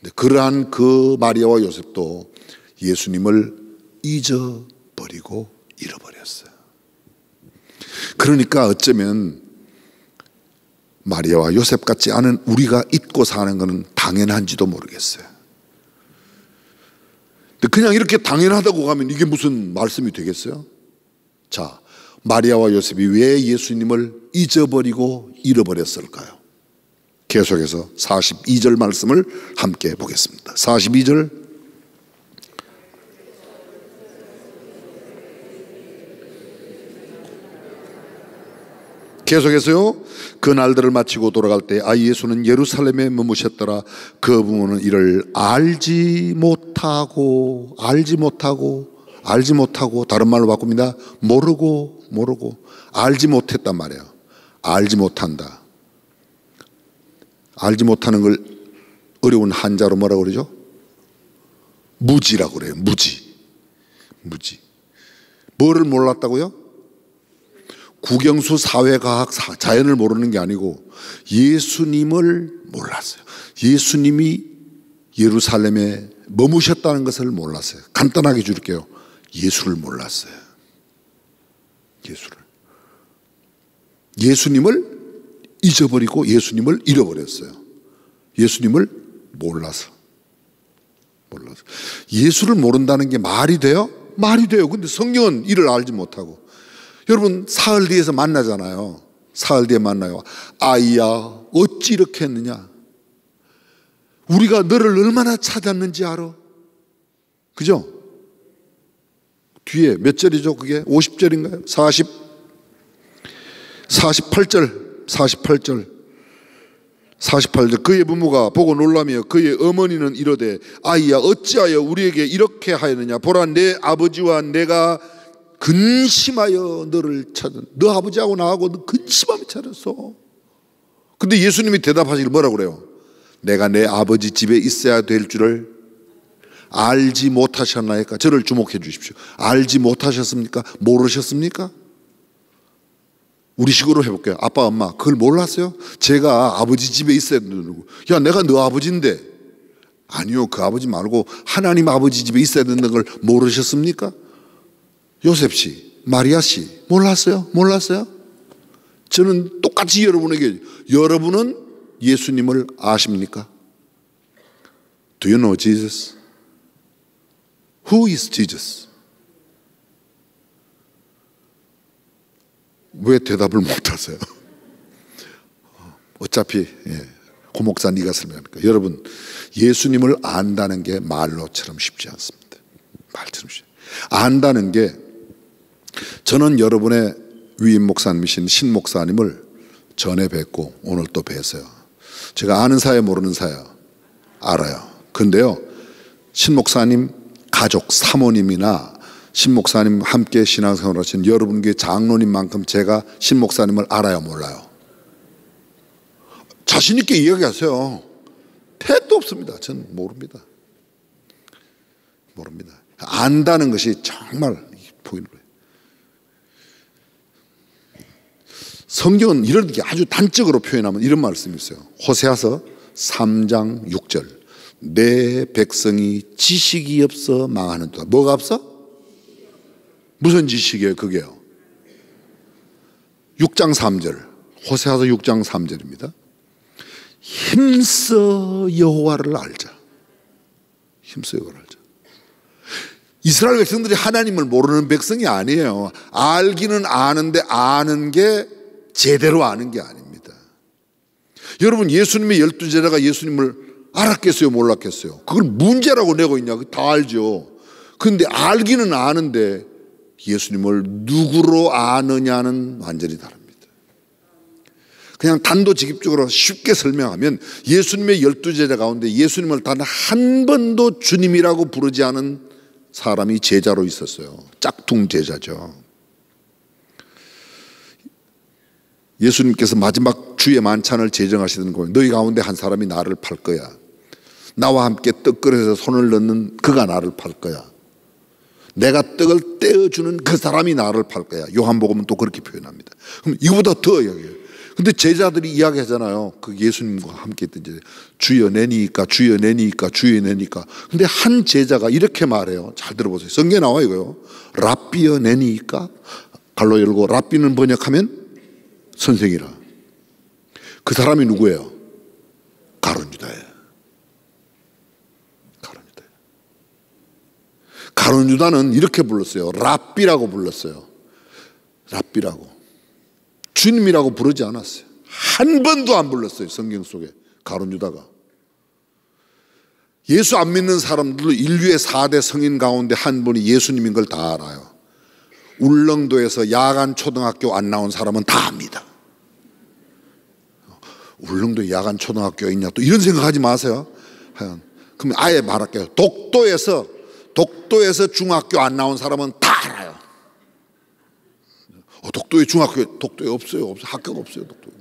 근데 그러한 그 마리아와 요셉도 예수님을 잊어버리고 잃어버렸어요. 그러니까 어쩌면 마리아와 요셉 같지 않은 우리가 잊고 사는 것은 당연한지도 모르겠어요. 근데 그냥 이렇게 당연하다고 가면 이게 무슨 말씀이 되겠어요? 자, 마리아와 요셉이 왜 예수님을 잊어버리고 잃어버렸을까요? 계속해서 42절 말씀을 함께 보겠습니다. 42절 계속해서요. 그 날들을 마치고 돌아갈 때 아이 예수는 예루살렘에 머무셨더라. 그 부모는 이를 알지 못하고 다른 말로 바꿉니다. 모르고 알지 못했단 말이에요. 알지 못한다. 알지 못하는 걸 어려운 한자로 뭐라고 그러죠? 무지라고 그래요. 무지. 무지. 뭐를 몰랐다고요? 국영수 사회과학 자연을 모르는 게 아니고 예수님을 몰랐어요. 예수님이 예루살렘에 머무셨다는 것을 몰랐어요. 간단하게 줄게요. 예수를 몰랐어요. 예수님을 잊어버리고 예수님을 잃어버렸어요. 예수님을 몰라서. 예수를 모른다는 게 말이 돼요? 말이 돼요. 근데 성경은 이를 알지 못하고. 여러분 사흘 뒤에서 만나잖아요. 사흘 뒤에 만나요. 아이야 어찌 이렇게 했느냐. 우리가 너를 얼마나 찾았는지 알아? 그죠? 뒤에 몇 절이죠? 그게 50절인가요? 48절 그의 부모가 보고 놀라며 그의 어머니는 이르되 아이야 어찌하여 우리에게 이렇게 하였느냐. 보라 내 아버지와 내가 근심하여 너를 찾은. 너 아버지하고 나하고 너 근심하며 찾았어. 근데 예수님이 대답하시길 뭐라고 그래요? 내가 내 아버지 집에 있어야 될 줄을 알지 못하셨나이까. 저를 주목해 주십시오. 알지 못하셨습니까? 모르셨습니까? 우리식으로 해볼게요. 아빠 엄마 그걸 몰랐어요? 제가 아버지 집에 있어야 된다고. 야 내가 너 아버지인데. 아니요 그 아버지 말고 하나님 아버지 집에 있어야 된다는 걸 모르셨습니까? 요셉씨 마리아씨 몰랐어요? 저는 똑같이 여러분에게, 여러분은 예수님을 아십니까? Do you know Jesus? Who is Jesus? 왜 대답을 못하세요? 어차피 고 목사 네가 설명합니까? 여러분 예수님을 안다는 게 말로처럼 쉽지 않습니다. 말처럼 쉽지. 안다는 게, 저는 여러분의 위임 목사님이신 신 목사님을 전에 뵙고 오늘 또 뵈서요. 제가 아는 사야 모르는 사야 알아요. 근데요 신 목사님 가족 사모님이나 신 목사님 함께 신앙생활 하신 여러분께 장로님만큼 제가 신 목사님을 알아요 몰라요? 자신 있게 이야기하세요. 택도 없습니다. 전 모릅니다. 안다는 것이 정말 보이는 거예요. 성경은 이런 게 아주 단적으로 표현하면 이런 말씀이 있어요. 호세아서 3장 6절 내 백성이 지식이 없어 망하는도다. 뭐가 없어? 무슨 지식이에요 그게요? 6장 3절 호세아서 6장 3절입니다. 힘써 여호와를 알자. 이스라엘 백성들이 하나님을 모르는 백성이 아니에요. 알기는 아는데 아는 게 제대로 아는 게 아닙니다. 여러분 예수님의 12제자가 예수님을 알았겠어요 몰랐겠어요? 그걸 문제라고 내고 있냐? 다 알죠. 그런데 알기는 아는데 예수님을 누구로 아느냐는 완전히 다릅니다. 그냥 단도직입적으로 쉽게 설명하면 예수님의 12제자 가운데 예수님을 단 한 번도 주님이라고 부르지 않은 사람이 제자로 있었어요. 짝퉁 제자죠. 예수님께서 마지막 주의 만찬을 제정하시던 거예요. 너희 가운데 한 사람이 나를 팔 거야. 나와 함께 떡그릇에 손을 넣는 그가 나를 팔 거야. 내가 떡을 떼어주는 그 사람이 나를 팔 거야. 요한복음은 또 그렇게 표현합니다. 그럼 이거보다 더 이야기해요. 근데 제자들이 이야기하잖아요. 그 예수님과 함께 있던 제자. 주여 내니까 주여 내니까 주여 내니까. 근데 한 제자가 이렇게 말해요. 잘 들어보세요. 성경에 나와 이거요. 랍비여 내니까. 갈로 열고 랍비는 번역하면 선생이라. 그 사람이 누구예요? 가룟 유다예요. 가룟 유다는 이렇게 불렀어요. 랍비라고 불렀어요. 랍비라고. 주님이라고 부르지 않았어요. 한 번도 안 불렀어요. 성경 속에 가룟 유다가. 예수 안 믿는 사람들도 인류의 4대 성인 가운데 한 분이 예수님인 걸 다 알아요. 울릉도에서 야간 초등학교 안 나온 사람은 다 압니다. 울릉도에 야간 초등학교 있냐 또 이런 생각하지 마세요. 그럼 아예 말할게요. 독도에서 중학교 안 나온 사람은 다 알아요. 독도에 중학교, 독도에 없어요. 학교가 없어요. 독도에.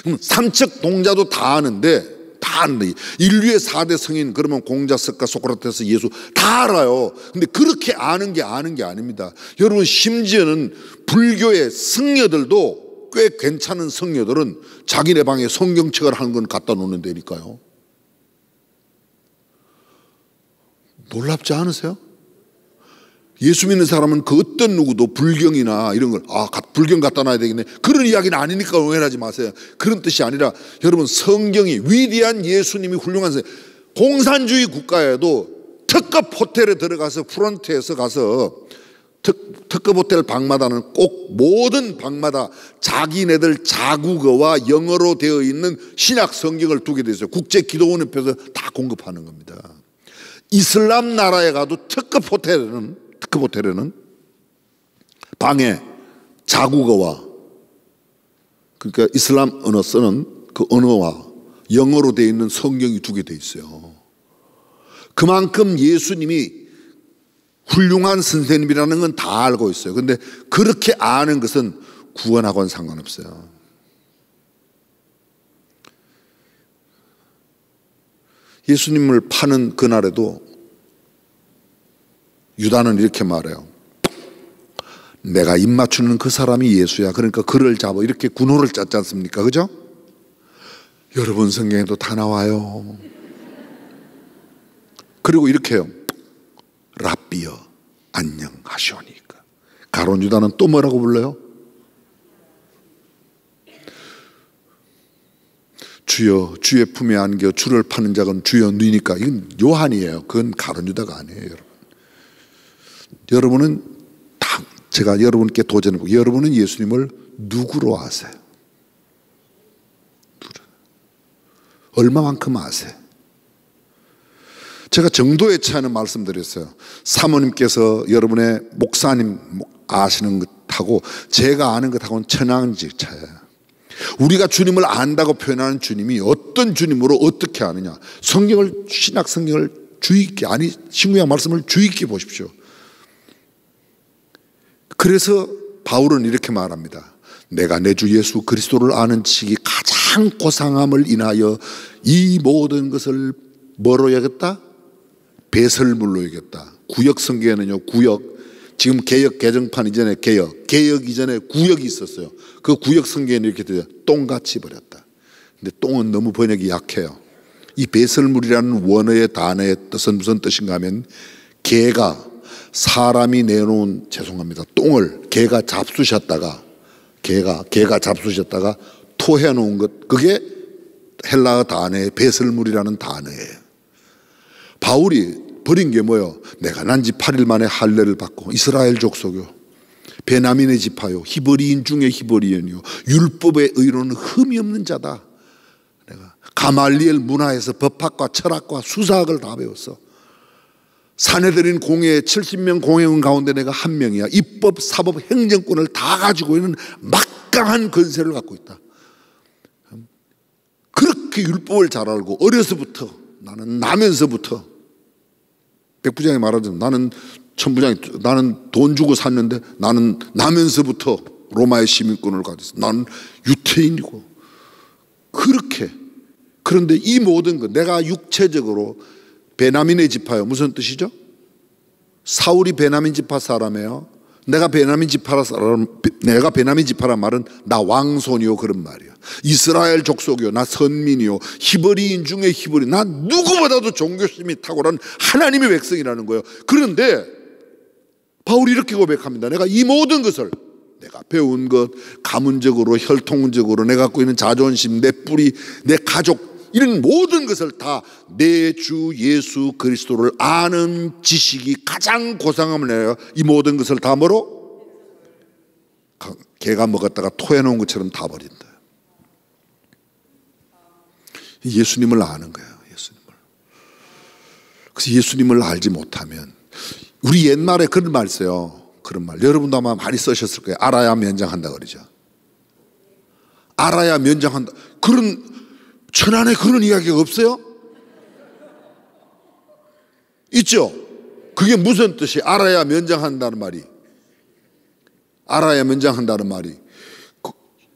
그럼 삼척 동자도 다 아는데, 다 다 안다. 인류의 4대 성인 그러면 공자, 석가, 소크라테스, 예수 다 알아요. 근데 그렇게 아는 게 아닙니다. 여러분 심지어는 불교의 승려들도 꽤 괜찮은 성녀들은 자기네 방에 성경책을 하는 건 갖다 놓는 데니까요. 놀랍지 않으세요? 예수 믿는 사람은 그 어떤 누구도 불경이나 이런 걸 불경 갖다 놔야 되겠네 그런 이야기는 아니니까 오해하지 마세요. 그런 뜻이 아니라 여러분 성경이 위대한 예수님이 훌륭한 공산주의 국가에도 특급 호텔에 들어가서 프런트에서 가서 특급 호텔 방마다는 꼭 모든 방마다 자기네들 자국어와 영어로 되어 있는 신약 성경을 두게 돼 있어요. 국제기도원 옆에서 다 공급하는 겁니다. 이슬람 나라에 가도 특급 호텔에는 방에 자국어와 그러니까 이슬람 언어 쓰는 그 언어와 영어로 되어 있는 성경이 두게 돼 있어요. 그만큼 예수님이 훌륭한 선생님이라는 건 다 알고 있어요. 그런데 그렇게 아는 것은 구원하고는 상관없어요. 예수님을 파는 그날에도 유다는 이렇게 말해요. 내가 입 맞추는 그 사람이 예수야. 그러니까 그를 잡아. 이렇게 군호를 짰지 않습니까? 그죠? 여러분 성경에도 다 나와요. 그리고 이렇게 해요. 랍비여 안녕하시오니까. 가룟 유다는 또 뭐라고 불러요? 주여 주의 품에 안겨 주를 파는 자건 주여 누이니까. 이건 요한이에요. 그건 가룟 유다가 아니에요. 여러분. 여러분은 제가 여러분께 도전하고 여러분은 예수님을 누구로 아세요? 얼마만큼 아세요? 제가 정도에 차이는 말씀드렸어요. 사모님께서 여러분의 목사님 아시는 것하고 제가 아는 것하고는 천양지 차이예요. 우리가 주님을 안다고 표현하는 주님이 어떤 주님으로 어떻게 아느냐. 신약 성경을 주의 있게 신구약 말씀을 주의 있게 보십시오. 그래서 바울은 이렇게 말합니다. 내가 내 주 예수 그리스도를 아는 지식이 가장 고상함을 인하여 이 모든 것을 뭐로 여겼다? 배설물로 여겼다. 구역 성경에는요, 지금 개역 개정판 이전에 개역 이전에 구역이 있었어요. 그 구역 성경에는 이렇게 돼요. 똥같이 버렸다. 근데 똥은 너무 번역이 약해요. 이 배설물이라는 원어의 단어의 뜻은 무슨 뜻인가 하면 개가 사람이 내놓은 똥을 개가 잡수셨다가 토해 놓은 것, 그게 헬라어 단어의 배설물이라는 단어예요. 바울이 버린 게 뭐예요? 내가 난 지 8일 만에 할례를 받고 이스라엘 족속요 베냐민의 지파요 히브리인 중에 히브리인이요 율법의 의로는 흠이 없는 자다. 내가 가말리엘 문화에서 법학과 철학과 수사학을 다 배웠어. 사내들인 공회 70명 공회원 가운데 내가 한 명이야. 입법, 사법, 행정권을 다 가지고 있는 막강한 건세를 갖고 있다. 그렇게 율법을 잘 알고 어려서부터 나는 나면서부터 백부장이 말하자면 나는 천부장이 나는 돈 주고 샀는데 나는 나면서부터 로마의 시민권을 가졌어. 나는 유태인이고 그렇게. 그런데 이 모든 것 내가 육체적으로 베냐민의 지파요. 무슨 뜻이죠? 사울이 베냐민 지파 사람이에요. 내가 베냐민 지파란 말은 나 왕손이요 그런 말이야. 이스라엘 족속이요 나 선민이요 히브리인 중에 히브리. 나 누구보다도 종교심이 탁월한 하나님의 백성이라는 거예요. 그런데 바울이 이렇게 고백합니다. 내가 이 모든 것을 내가 배운 것, 가문적으로 혈통적으로 내가 갖고 있는 자존심, 내 뿌리, 내 가족 이런 모든 것을 다 내 주 예수 그리스도를 아는 지식이 가장 고상함을 내요. 이 모든 것을 다 뭐로? 개가 먹었다가 토해놓은 것처럼 다 버린다. 예수님을 아는 거예요. 예수님을. 그래서 예수님을 알지 못하면 우리 옛말에 그런 말 있어요. 그런 말 여러분도 아마 많이 쓰셨을 거예요. 알아야 면장한다 그러죠. 알아야 면장한다. 그런 천안에 그런 이야기가 없어요? 있죠? 그게 무슨 뜻이? 알아야 면장한다는 말이. 알아야 면장한다는 말이.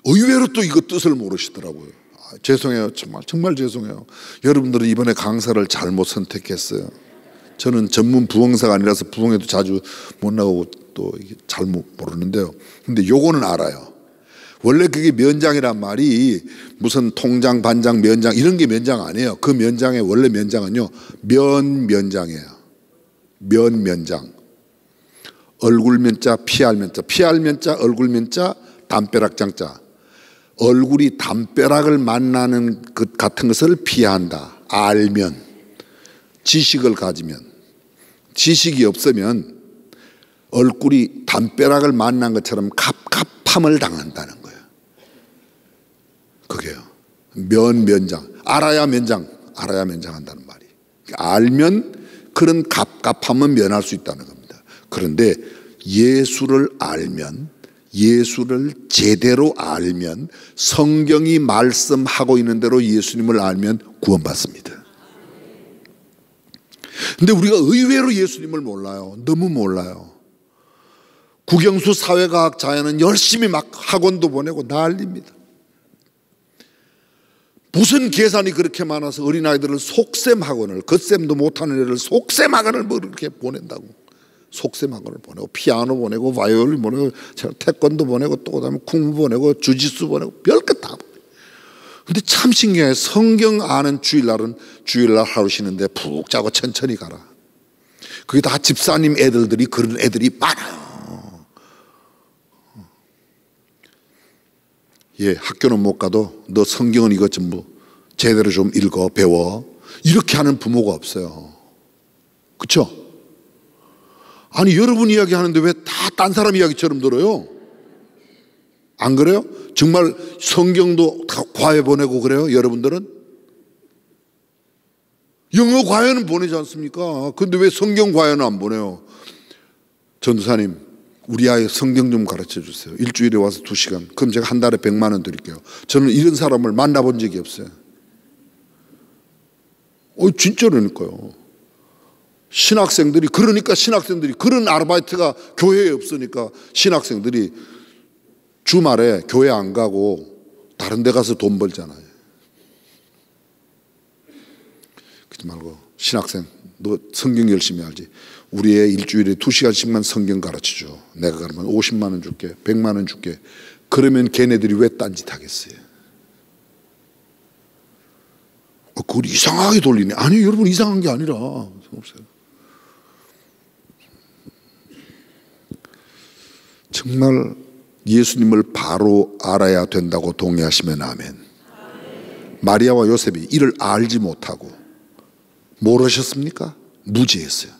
의외로 또 이거 뜻을 모르시더라고요. 죄송해요. 정말 죄송해요. 여러분들은 이번에 강사를 잘못 선택했어요. 저는 전문 부흥사가 아니라서 부흥회도 자주 못 나가고 또 잘못 모르는데요. 근데 요거는 알아요. 원래 그게 면장이란 말이 무슨 통장, 반장, 면장 이런 게 면장 아니에요. 그 면장의 원래 면장은요, 면장이에요. 면장. 얼굴 면자, 피할 면자. 피할 면자, 얼굴 면자, 담벼락 장자. 얼굴이 담벼락을 만나는 것 같은 것을 피한다. 알면, 지식을 가지면. 지식이 없으면 얼굴이 담벼락을 만난 것처럼 갑갑함을 당한다는 거예요. 그게요. 면장. 알아야 면장 한다는 말이. 알면 그런 갑갑함은 면할 수 있다는 겁니다. 그런데 예수를 알면, 예수를 제대로 알면, 성경이 말씀하고 있는 대로 예수님을 알면 구원받습니다. 근데 우리가 의외로 예수님을 몰라요. 너무 몰라요. 국영수 사회과학자에는 열심히 막 학원도 보내고 난립니다. 무슨 계산이 그렇게 많아서 어린아이들을 속셈 학원을, 겉셈도 못하는 애를 속셈 학원을 뭐 이렇게 보낸다고. 속셈 학원을 보내고, 피아노 보내고, 바이올린 보내고, 태권도 보내고, 또 그다음에 쿵푸 보내고, 주짓수 보내고, 별것 다 보내고. 근데 참 신기해요. 성경 아는 주일날 하루 쉬는데 푹 자고 천천히 가라. 그게 다 집사님 애들들이 그런 애들이 많아요. 예, 학교는 못 가도 너 성경은 이것 전부 제대로 좀 읽어 배워. 이렇게 하는 부모가 없어요. 그렇죠? 아니 여러분 이야기 하는데 왜 다 딴 사람 이야기처럼 들어요? 안 그래요? 정말 성경도 다 과외 보내고 그래요? 여러분들은? 영어 과외는 보내지 않습니까? 근데 왜 성경 과외는 안 보내요? 전도사님, 우리 아이 성경 좀 가르쳐 주세요. 일주일에 와서 2시간. 그럼 제가 한 달에 100만 원 드릴게요. 저는 이런 사람을 만나본 적이 없어요. 진짜라니까요. 신학생들이 그런 아르바이트가 교회에 없으니까 신학생들이 주말에 교회 안 가고 다른 데 가서 돈 벌잖아요. 그러지 말고 신학생 너 성경 열심히 알지. 우리 애 일주일에 2시간씩만 성경 가르쳐줘. 내가 그러면 50만 원 줄게, 100만 원 줄게. 그러면 걔네들이 왜 딴짓 하겠어요? 그걸 이상하게 돌리네. 아니 여러분 이상한 게 아니라 없어요. 정말 예수님을 바로 알아야 된다고 동의하시면 아멘. 마리아와 요셉이 이를 알지 못하고 뭘 하셨습니까? 무지했어요.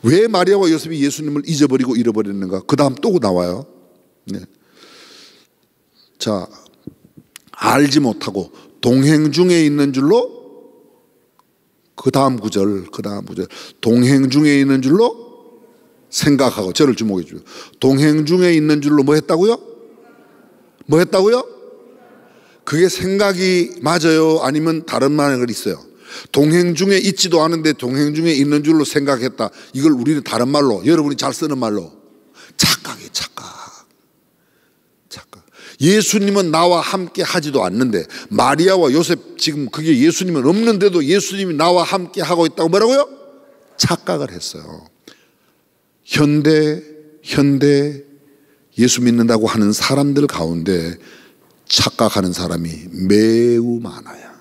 왜 마리아와 요셉이 예수님을 잊어버리고 잃어버렸는가? 그 다음 또 나와요. 네. 자, 알지 못하고 동행 중에 있는 줄로, 그 다음 구절 동행 중에 있는 줄로 생각하고, 저를 주목해 주세요. 동행 중에 있는 줄로 뭐 했다고요? 그게 생각이 맞아요? 아니면 다른 말이 있어요? 동행 중에 있지도 않은데 동행 중에 있는 줄로 생각했다. 이걸 우리는 다른 말로, 여러분이 잘 쓰는 말로 착각이에요. 착각. 예수님은 나와 함께 하지도 않는데, 마리아와 요셉 지금 그게 예수님은 없는데도 예수님이 나와 함께 하고 있다고 뭐라고요? 착각을 했어요. 현대 예수 믿는다고 하는 사람들 가운데 착각하는 사람이 매우 많아요.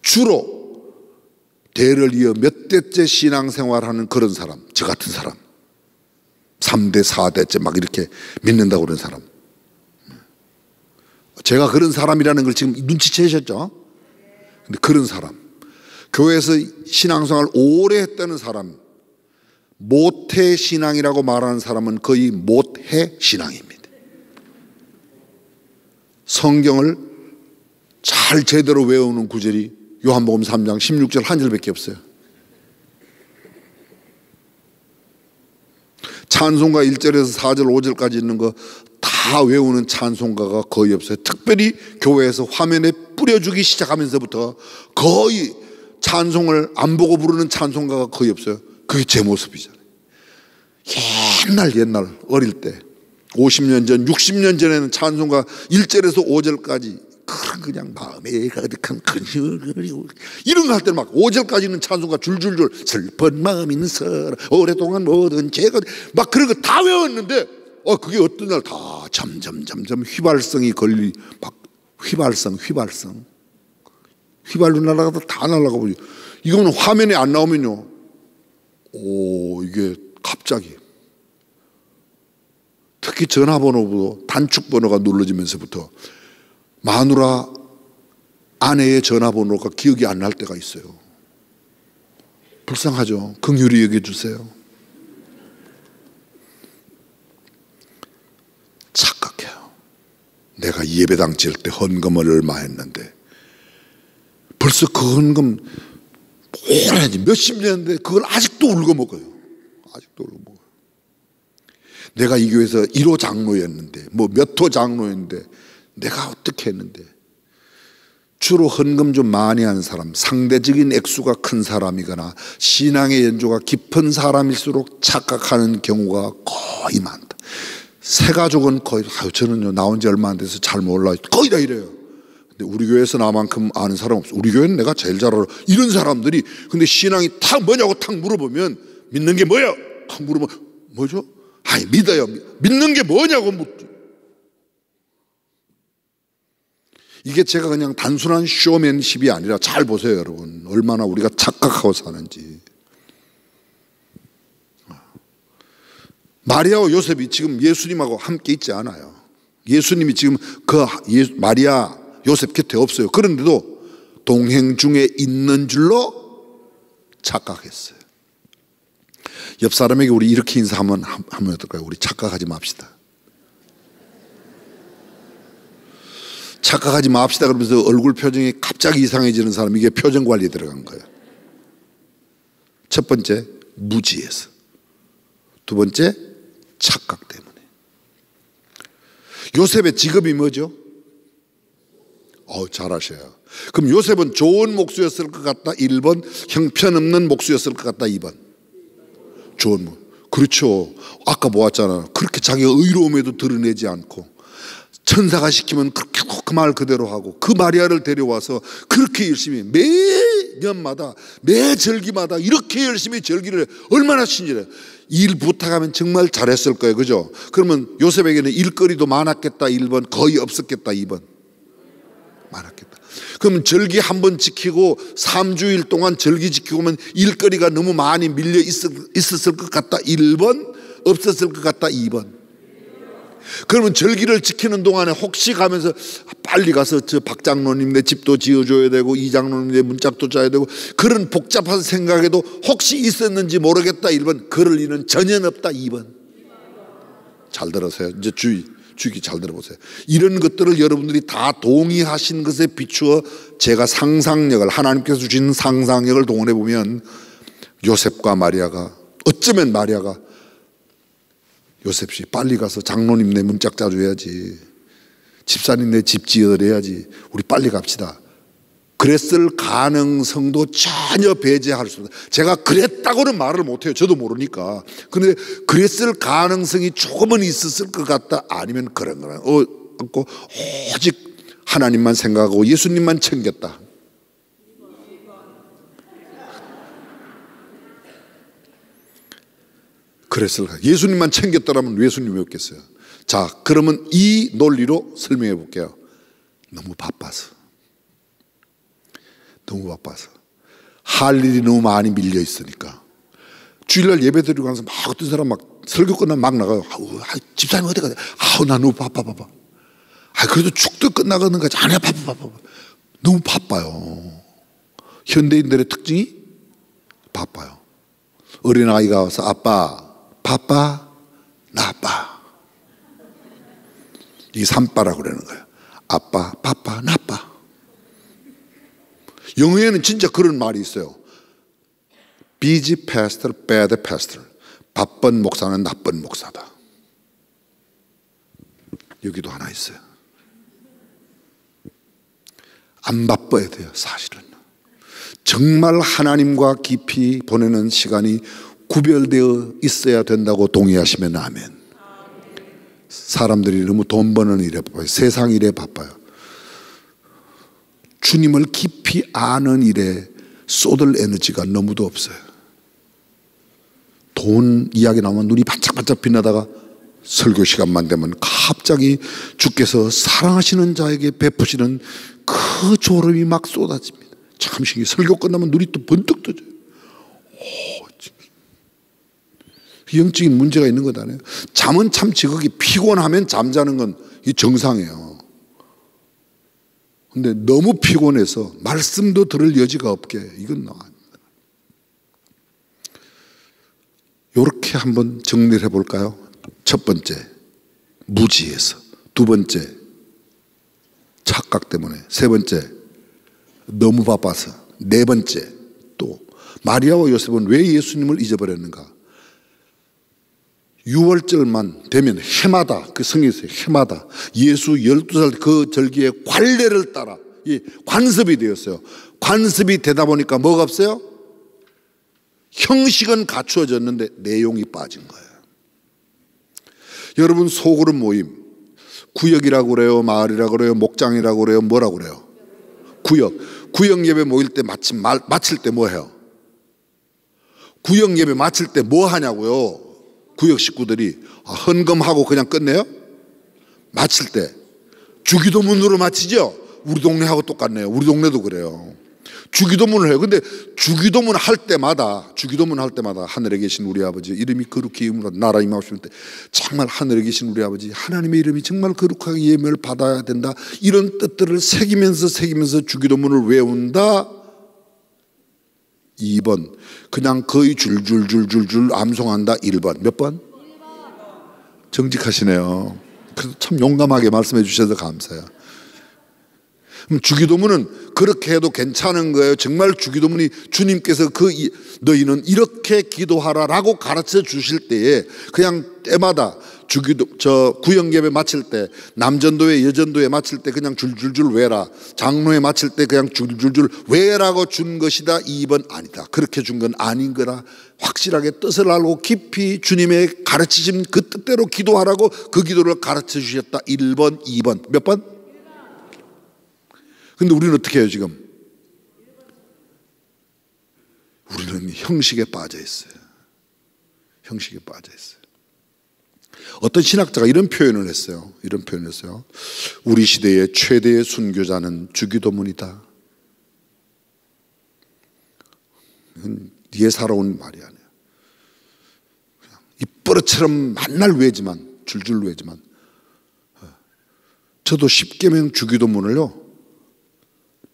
주로 대를 이어 몇 대째 신앙생활하는 그런 사람, 저 같은 사람, 3대 4대째 막 이렇게 믿는다고 그런 사람. 제가 그런 사람이라는 걸 지금 눈치채셨죠? 근데 그런 사람, 교회에서 신앙생활 오래 했다는 사람, 모태 신앙이라고 말하는 사람은 거의 모태 신앙입니다. 성경을 잘 제대로 외우는 구절이 요한복음 3장 16절 한 절밖에 없어요. 찬송가 1절에서 4절 5절까지 있는 거 다 외우는 찬송가가 거의 없어요. 특별히 교회에서 화면에 뿌려주기 시작하면서부터 거의 찬송을 안 보고 부르는 찬송가가 거의 없어요. 그게 제 모습이잖아요. 옛날 어릴 때 50년 전, 60년 전에는 찬송가 1절에서 5절까지 그냥 마음에 가득한 근심을 이런 거 할 때는 막 5절까지는 찬송가 줄줄줄 슬픈 마음 있는 사람 오랫동안 모든 죄가 막 그런 거 다 외웠는데 그게 어떤 날 다 점점 휘발성이 막 휘발성 휘발유 날아가다 다 날아가 버려. 이거는 화면에 안 나오면요 이게 갑자기 특히 전화번호도 단축번호가 눌러지면서부터 마누라 아내의 전화번호가 기억이 안 날 때가 있어요. 불쌍하죠. 긍휼히 여겨주세요. 착각해요. 내가 예배당 지을 때 헌금을 얼마 했는데 벌써 그 헌금 오래지 몇십 년인데 그걸 아직도 울고 먹어요. 아직도 울고 먹어요. 내가 이 교회에서 1호 장로였는데 몇 호 장로였는데 내가 어떻게 했는데 주로 헌금 좀 많이 하는 사람, 상대적인 액수가 큰 사람이거나 신앙의 연조가 깊은 사람일수록 착각하는 경우가 거의 많다. 새 가족은 거의 저는요 나온 지 얼마 안 돼서 잘 몰라요. 거의 다 이래요. 근데 우리 교회에서 나만큼 아는 사람 없어. 우리 교회는 내가 제일 잘 알아. 이런 사람들이 근데 신앙이 탁 뭐냐고 탁 물어보면 믿는 게 뭐야? 탁 물어보면 뭐죠? 아니 믿어요. 믿는 게 뭐냐고 묻죠. 이게 제가 그냥 단순한 쇼맨십이 아니라 잘 보세요 여러분. 얼마나 우리가 착각하고 사는지. 마리아와 요셉이 지금 예수님하고 함께 있지 않아요. 예수님이 지금 마리아 요셉 곁에 없어요. 그런데도 동행 중에 있는 줄로 착각했어요. 옆 사람에게 우리 이렇게 인사하면 어떨까요? 우리 착각하지 맙시다. 착각하지 맙시다 그러면서 얼굴 표정이 갑자기 이상해지는 사람, 이게 표정 관리에 들어간 거예요. 첫 번째 무지해서, 두 번째 착각 때문에. 요셉의 직업이 뭐죠? 잘하셔요. 그럼 요셉은 좋은 목수였을 것 같다 1번, 형편없는 목수였을 것 같다 2번. 좋은 목. 그렇죠. 아까 보았잖아. 그렇게 자기가 의로움에도 드러내지 않고 천사가 시키면 그렇게 그 말 그대로 하고 그 마리아를 데려와서 그렇게 열심히 매년마다 매 절기마다 이렇게 열심히 절기를 얼마나 신실해. 일 부탁하면 정말 잘했을 거예요. 그죠? 그러면 요셉에게는 일거리도 많았겠다 1번, 거의 없었겠다 2번. 많았겠다. 그러면 절기 한 번 지키고 3주일 동안 절기 지키고 오면 일거리가 너무 많이 밀려 있었을 것 같다 1번, 없었을 것 같다 2번. 그러면 절기를 지키는 동안에 혹시 가면서 빨리 가서 저 박 장로님 내 집도 지어줘야 되고 이 장로님 내 문짝도 짜야 되고 그런 복잡한 생각에도 혹시 있었는지 모르겠다 1번, 그럴 리는 전혀 없다 2번. 잘 들으세요. 이제 주의 잘 들어보세요. 이런 것들을 여러분들이 다 동의하신 것에 비추어 제가 상상력을, 하나님께서 주신 상상력을 동원해 보면 요셉과 마리아가, 어쩌면 마리아가 요셉씨 빨리 가서 장로님 내 문짝 짜줘야지, 집사님 내 집 지어드려야지, 우리 빨리 갑시다, 그랬을 가능성도 전혀 배제할 수 없다. 제가 그랬다고는 말을 못해요. 저도 모르니까. 그런데 그랬을 가능성이 조금은 있었을 것 같다. 아니면 그런 거는 없고 오직 하나님만 생각하고 예수님만 챙겼다. 그랬을 까 예수님만 챙겼더라면 예수님이 없겠어요. 자, 그러면 이 논리로 설명해 볼게요. 너무 바빠서 할 일이 너무 많이 밀려 있으니까. 주일날 예배 드리고 가면서 막 어떤 사람 막 설교 끝나면 막 나가요. 집사님 어디 가세요? 나 너무 바빠. 그래도 축도 끝나가는 거지. 아니야, 바빠. 너무 바빠요. 현대인들의 특징이 바빠요. 어린아이가 와서 아빠 바빠? 나 아빠. 이게 산빠라고 그러는 거예요. 아빠, 바빠, 나빠. 영어에는 진짜 그런 말이 있어요. busy pastor, bad pastor. 바쁜 목사는 나쁜 목사다. 여기도 하나 있어요. 안 바빠야 돼요, 사실은. 정말 하나님과 깊이 보내는 시간이 구별되어 있어야 된다고 동의하시면 아멘. 사람들이 너무 돈 버는 일에 바빠요. 세상 일에 바빠요. 주님을 깊이 아는 일에 쏟을 에너지가 너무도 없어요. 돈 이야기 나오면 눈이 반짝반짝 빛나다가 설교 시간만 되면 갑자기 주께서 사랑하시는 자에게 베푸시는 그 졸음이 막 쏟아집니다. 참 신기해. 설교 끝나면 눈이 또 번뜩 떠져요. 영적인 문제가 있는 것 아니에요? 잠은 참 지극히 피곤하면 잠자는 건 정상이에요. 근데 너무 피곤해서 말씀도 들을 여지가 없게, 이건 나아요. 이렇게 한번 정리를 해볼까요? 첫 번째, 무지해서. 두 번째, 착각 때문에. 세 번째, 너무 바빠서. 네 번째, 또 마리아와 요셉은 왜 예수님을 잊어버렸는가? 6월절만 되면 해마다, 그 성경에서 해마다 예수 12살 그 절기에 관례를 따라 관습이 되었어요. 관습이 되다 보니까 뭐가 없어요? 형식은 갖추어졌는데 내용이 빠진 거예요. 여러분, 소그룹 모임, 구역이라고 그래요? 마을이라고 그래요? 목장이라고 그래요? 뭐라고 그래요? 구역 예배 모일 때 마칠 때 뭐 해요? 구역 예배 마칠 때 뭐 하냐고요? 구역 식구들이 헌금하고 그냥 끝내요? 마칠 때 주기도문으로 마치죠? 우리 동네하고 똑같네요. 우리 동네도 그래요. 주기도문을 해요. 근데 주기도문 할 때마다 하늘에 계신 우리 아버지 이름이 거룩히 여김으로 나라 임하옵시며 때 정말 하늘에 계신 우리 아버지 하나님의 이름이 정말 거룩하게 예명을 받아야 된다, 이런 뜻들을 새기면서 주기도문을 외운다. 2번 그냥 거의 줄줄줄줄줄 암송한다. 1번 몇 번? 정직하시네요. 그래서 참 용감하게 말씀해 주셔서 감사해요. 그럼 주기도문은 그렇게 해도 괜찮은 거예요? 정말 주기도문이 주님께서 너희는 이렇게 기도하라라고 가르쳐 주실 때에 그냥 때마다 구역 예배 마칠 때, 남전도회 여전도회 마칠 때 그냥 줄줄줄 외라, 장로회 마칠 때 그냥 줄줄줄 외라고 준 것이다. 2번 아니다. 그렇게 준 건 아닌 거라 확실하게 뜻을 알고 깊이 주님의 가르치신 그 뜻대로 기도하라고 그 기도를 가르쳐 주셨다. 1번 2번 몇 번? 근데 우리는 어떻게 해요 지금? 우리는 형식에 빠져 있어요. 형식에 빠져 있어요. 어떤 신학자가 이런 표현을 했어요. 우리 시대의 최대의 순교자는 주기도문이다. 이건 예사로운 말이 아니에요. 그냥 입버릇처럼 맨날 외지만, 줄줄 외지만. 저도 10계명 주기도문을요,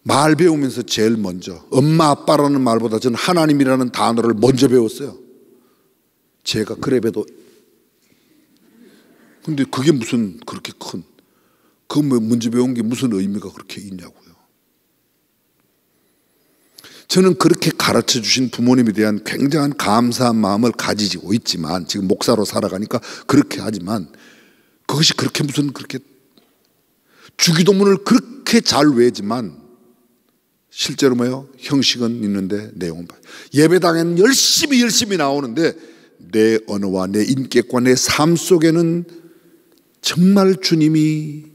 말 배우면서 제일 먼저, 엄마 아빠라는 말보다 저는 하나님이라는 단어를 먼저 배웠어요. 제가 그래 봬도. 근데 그게 무슨 그렇게 그 먼저 배운 게 무슨 의미가 그렇게 있냐고요. 저는 그렇게 가르쳐 주신 부모님에 대한 굉장한 감사한 마음을 가지고 있지만, 지금 목사로 살아가니까 그렇게 하지만, 그것이 그렇게 무슨 그렇게 주기도문을 그렇게 잘 외지만 실제로 뭐예요? 형식은 있는데 내용은 봐요. 예배당에는 열심히 나오는데 내 언어와 내 인격과 내 삶 속에는 정말 주님이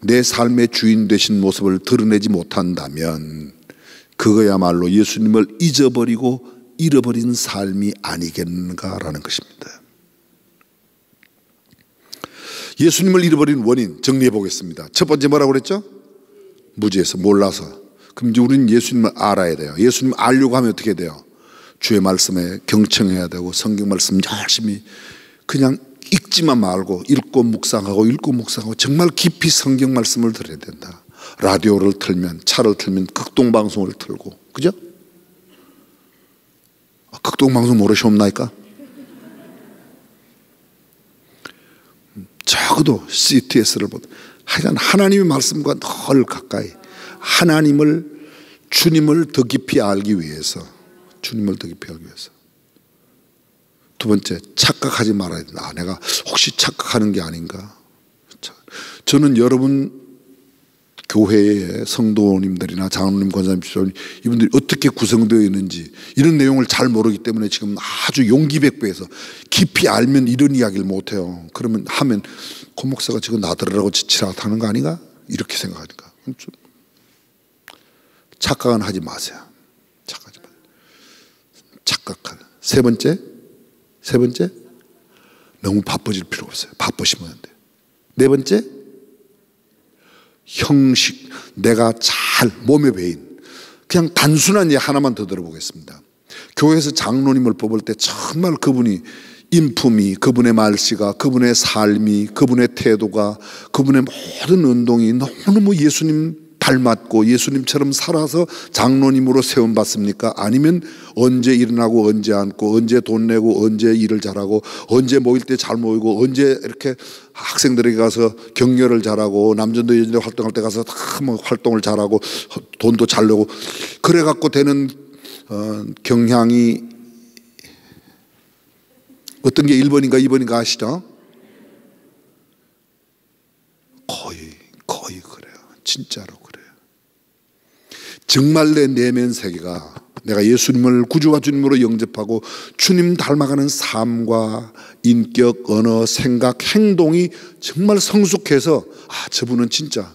내 삶의 주인 되신 모습을 드러내지 못한다면 그거야말로 예수님을 잊어버리고 잃어버린 삶이 아니겠는가라는 것입니다. 예수님을 잃어버린 원인 정리해 보겠습니다. 첫 번째 뭐라고 그랬죠? 무지해서, 몰라서. 그럼 이제 우리는 예수님을 알아야 돼요. 예수님 알려고 하면 어떻게 돼요? 주의 말씀에 경청해야 되고, 성경 말씀 열심히 그냥 읽지만 말고 읽고 묵상하고 정말 깊이 성경 말씀을 들어야 된다. 라디오를 틀면, 차를 틀면 극동방송을 틀고, 그죠? 극동방송 모르시옵나이까? 적어도 CTS를 보다 하여간 하나님의 말씀과 늘 가까이 주님을 더 깊이 알기 위해서. 두 번째, 착각하지 말아야 된다. 내가 혹시 착각하는 게 아닌가? 저는 여러분 교회의 성도님들이나 장로님, 권사님, 집사님 이분들이 어떻게 구성되어 있는지 이런 내용을 잘 모르기 때문에 지금 아주 용기백배해서 깊이 알면 이런 이야기를 못해요. 그러면 하면 고 목사가 지금 나들으라고 지치라고 하는 거 아닌가? 이렇게 생각하니까 좀 착각은 하지 마세요. 착각하지 마세요. 착각하는. 세 번째 너무 바빠질 필요가 없어요. 바쁘시면 안 돼요. 네 번째 형식, 내가 잘 몸에 배인. 그냥 단순한 예 하나만 더 들어보겠습니다. 교회에서 장로님을 뽑을 때 정말 그분이 인품이, 그분의 말씨가, 그분의 삶이, 그분의 태도가, 그분의 모든 운동이 너무너무 예수님 닮았고 예수님처럼 살아서 장로님으로 세움받습니까? 아니면 언제 일어나고 언제 앉고 언제 돈 내고 언제 일을 잘하고 언제 모일 때 잘 모이고 언제 이렇게 학생들에게 가서 격려를 잘하고 남전도 여전도 활동할 때 가서 다 뭐 활동을 잘하고 돈도 잘 내고 그래 갖고 되는 경향이 어떤 게 1번인가 2번인가 아시죠? 거의 그래요. 진짜로 그래요. 정말 내 내면 세계가 내가 예수님을 구주와 주님으로 영접하고 주님 닮아가는 삶과 인격, 언어, 생각, 행동이 정말 성숙해서 저분은 진짜.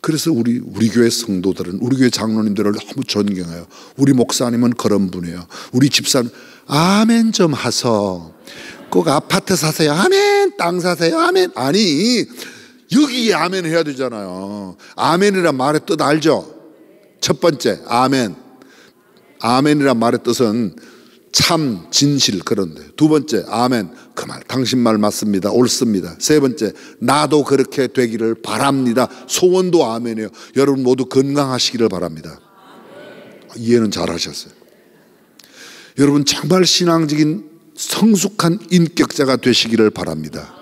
그래서 우리 교회 성도들은, 우리 교회 장로님들을 너무 존경해요. 우리 목사님은 그런 분이에요. 우리 집사님 아멘 좀 하소. 꼭 아파트 사세요. 아멘. 땅 사세요. 아멘. 아니 여기에 아멘 해야 되잖아요. 아멘이란 말의 뜻 알죠? 첫 번째 아멘. 아멘이란 말의 뜻은 참, 진실 그런데. 두 번째 아멘, 그 말 당신 말 맞습니다, 옳습니다. 세 번째 나도 그렇게 되기를 바랍니다. 소원도 아멘이에요. 여러분 모두 건강하시기를 바랍니다. 이해는 잘 하셨어요. 여러분 정말 신앙적인 성숙한 인격자가 되시기를 바랍니다.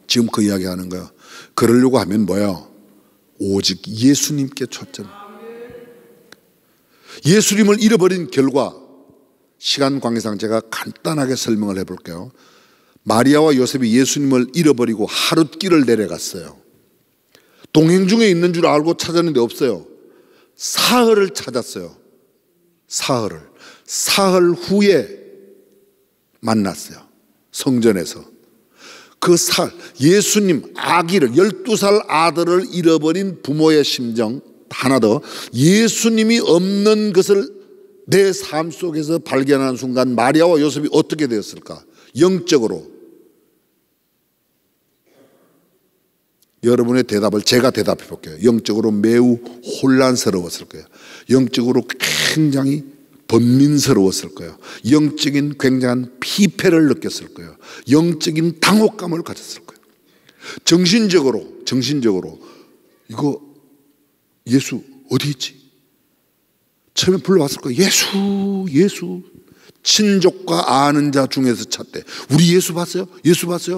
지금 그 이야기 하는 거예요. 그러려고 하면 뭐예요? 오직 예수님께 초점. 예수님을 잃어버린 결과 시간 관계상 제가 간단하게 설명을 해볼게요. 마리아와 요셉이 예수님을 잃어버리고 하룻길을 내려갔어요. 동행 중에 있는 줄 알고 찾았는데 없어요. 사흘을 찾았어요. 사흘 후에 만났어요. 성전에서. 그 사흘, 예수님 아기를 12살 아들을 잃어버린 부모의 심정. 하나 더, 예수님이 없는 것을 내 삶 속에서 발견하는 순간 마리아와 요셉이 어떻게 되었을까? 영적으로. 여러분의 대답을 제가 대답해 볼게요. 영적으로 매우 혼란스러웠을 거예요. 영적으로 굉장히 번민스러웠을 거예요. 영적인 굉장한 피폐를 느꼈을 거예요. 영적인 당혹감을 가졌을 거예요. 정신적으로 이거 예수 어디 있지? 처음에 불러왔을 거예요. 예수. 친족과 아는 자 중에서 찾대. 우리 예수 봤어요?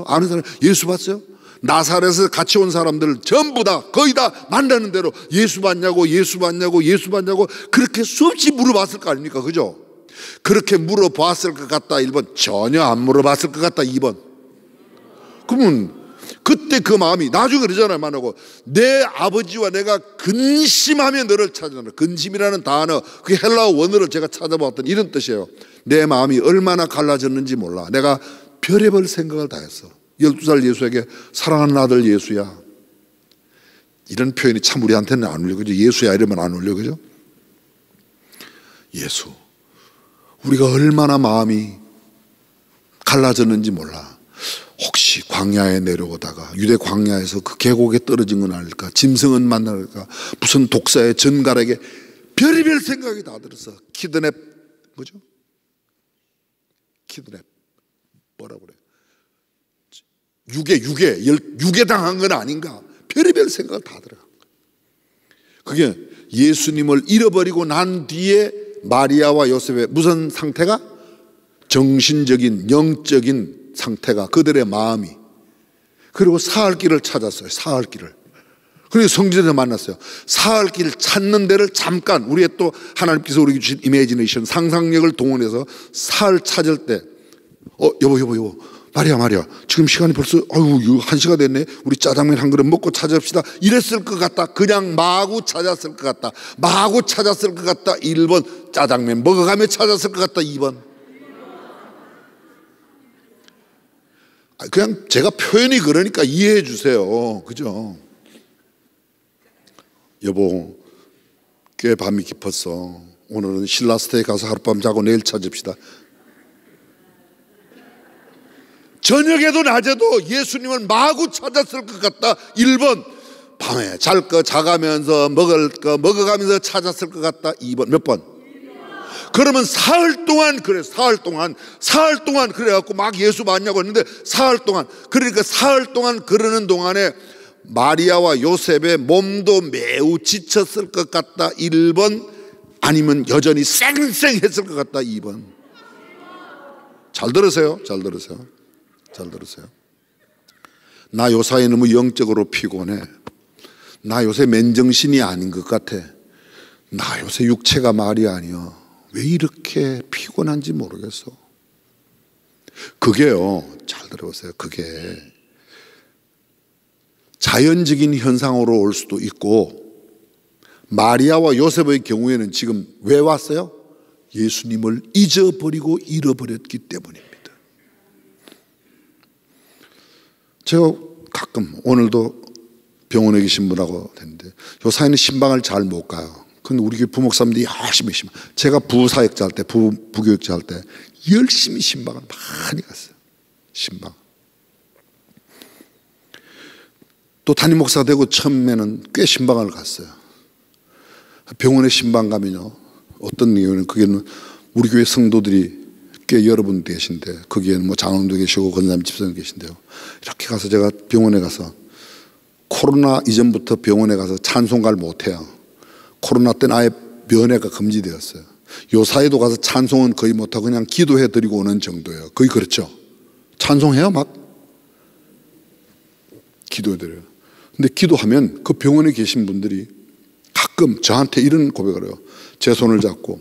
아는 사람 예수 봤어요? 나사렛에서 같이 온 사람들 전부 다 거의 다 만나는 대로 예수 봤냐고 그렇게 수없이 물어봤을 거 아닙니까? 그죠? 그렇게 물어봤을 것 같다 1번, 전혀 안 물어봤을 것 같다 2번. 그러면 그때 그 마음이 나중에 그러잖아요. 만나고 내 아버지와 내가 근심하며 너를 찾아라. 근심이라는 단어, 그 헬라어 원어를 제가 찾아봤더니 이런 뜻이에요. 내 마음이 얼마나 갈라졌는지 몰라. 내가 별의별 생각을 다 했어. 12살 예수에게 사랑하는 아들 예수야. 이런 표현이 참 우리한테는 안 어울려. 그죠? 예수야 이러면 안 어울려. 그죠? 예수. 우리가 얼마나 마음이 갈라졌는지 몰라. 혹시 광야에 내려오다가 유대 광야에서 그 계곡에 떨어진 건 아닐까? 짐승은 만날까? 무슨 독사의 전갈에게 별의별 생각이 다 들었어. 키드냅, 뭐죠? 키드냅. 뭐라고 그래? 유괴 당한 건 아닌가? 별의별 생각을 다 들어간 거야. 그게 예수님을 잃어버리고 난 뒤에 마리아와 요셉의 무슨 상태가? 정신적인, 영적인 상태가, 그들의 마음이. 그리고 사흘길을 찾았어요. 사흘길을. 그리고 성전에서 만났어요. 사흘길 찾는 데를 잠깐, 우리의 또 하나님께서 우리에게 주신 이미지네이션, 상상력을 동원해서 사흘 찾을 때 여보 마리아, 지금 시간이 벌써 1시가 됐네. 우리 짜장면 한 그릇 먹고 찾아봅시다. 이랬을 것 같다. 그냥 마구 찾았을 것 같다. 1번 짜장면 먹어가며 찾았을 것 같다. 2번. 그냥 제가 표현이 그러니까 이해해 주세요. 그죠? 여보, 꽤 밤이 깊었어. 오늘은 신라스테에 가서 하룻밤 자고 내일 찾읍시다. 저녁에도 낮에도 예수님을 마구 찾았을 것 같다. 1번, 밤에 잘 거 자가면서 먹을 거 먹어가면서 찾았을 것 같다. 2번. 몇 번? 그러면 사흘 동안 그래. 사흘 동안 그래갖고 막 예수 봤냐고 했는데 사흘 동안, 그러니까 사흘 동안 그러는 동안에 마리아와 요셉의 몸도 매우 지쳤을 것 같다. 1번. 아니면 여전히 쌩쌩했을 것 같다. 2번. 잘 들으세요. 나 요사이 너무 영적으로 피곤해. 나 요새 맨정신이 아닌 것 같아. 나 요새 육체가 말이 아니야. 왜 이렇게 피곤한지 모르겠어. 그게요, 잘 들어보세요. 그게 자연적인 현상으로 올 수도 있고, 마리아와 요셉의 경우에는 지금 왜 왔어요? 예수님을 잊어버리고 잃어버렸기 때문입니다. 제가 가끔, 오늘도 병원에 계신 분하고 됐는데 요 사이는 신방을 잘 못 가요. 근데 우리 교회 부목사님들이 열심히 신방, 제가 부사역자 할 때, 부교육자 할 때 열심히 신방을 많이 갔어요. 신방. 또 담임 목사가 되고 처음에는 꽤 신방을 갔어요. 병원에 신방 가면요, 어떤 이유는 그게는 우리 교회 성도들이 꽤 여러분 계신데, 거기에는 뭐 장로님도 계시고 권사님 집사님 계신데요, 이렇게 가서 제가 병원에 가서, 코로나 이전부터 병원에 가서 찬송가를 못해요. 코로나 때는 아예 면회가 금지되었어요. 요 사이도 가서 찬송은 거의 못하고 그냥 기도해 드리고 오는 정도예요. 거의 그렇죠. 찬송해요 막 기도해 드려요. 근데 기도하면 그 병원에 계신 분들이 가끔 저한테 이런 고백을 해요. 제 손을 잡고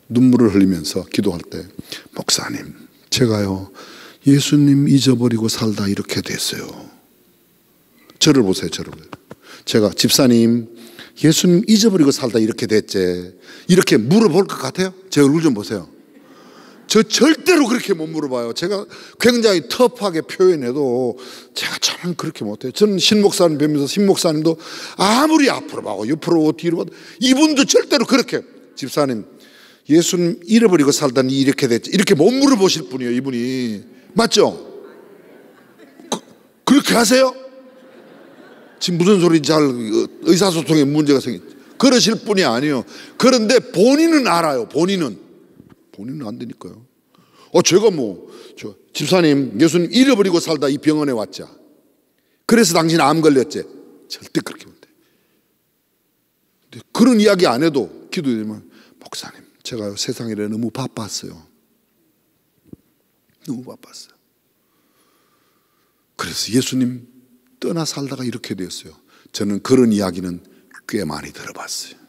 눈물을 흘리면서 기도할 때, 목사님, 제가요 예수님 잊어버리고 살다 이렇게 됐어요. 저를 보세요. 제가 집사님, 예수님 잊어버리고 살다 이렇게 됐지, 이렇게 물어볼 것 같아요? 제 얼굴 좀 보세요. 저 절대로 그렇게 못 물어봐요. 제가 굉장히 터프하게 표현해도 저는 그렇게 못해요. 저는 신목사님 뵈면서 신목사님도 아무리 앞으로 봐고 옆으로 뒤로 봐도 이분도 절대로 그렇게, 집사님 예수님 잃어버리고 살다니 이렇게 됐지, 이렇게 못 물어보실 분이에요. 이분이 맞죠? 그렇게 하세요? 지금 무슨 소리인지 잘 의사소통에 문제가 생겼, 그러실 분이 아니에요. 그런데 본인은 알아요. 본인은 안 되니까요. 제가 집사님 예수님 잃어버리고 살다 이 병원에 왔자, 그래서 당신 암 걸렸지, 절대 그렇게 못 돼. 그런 이야기 안 해도 기도되면, 목사님 제가 세상에 너무 바빴어요. 그래서 예수님 떠나 살다가 이렇게 되었어요. 저는 그런 이야기는 꽤 많이 들어봤어요.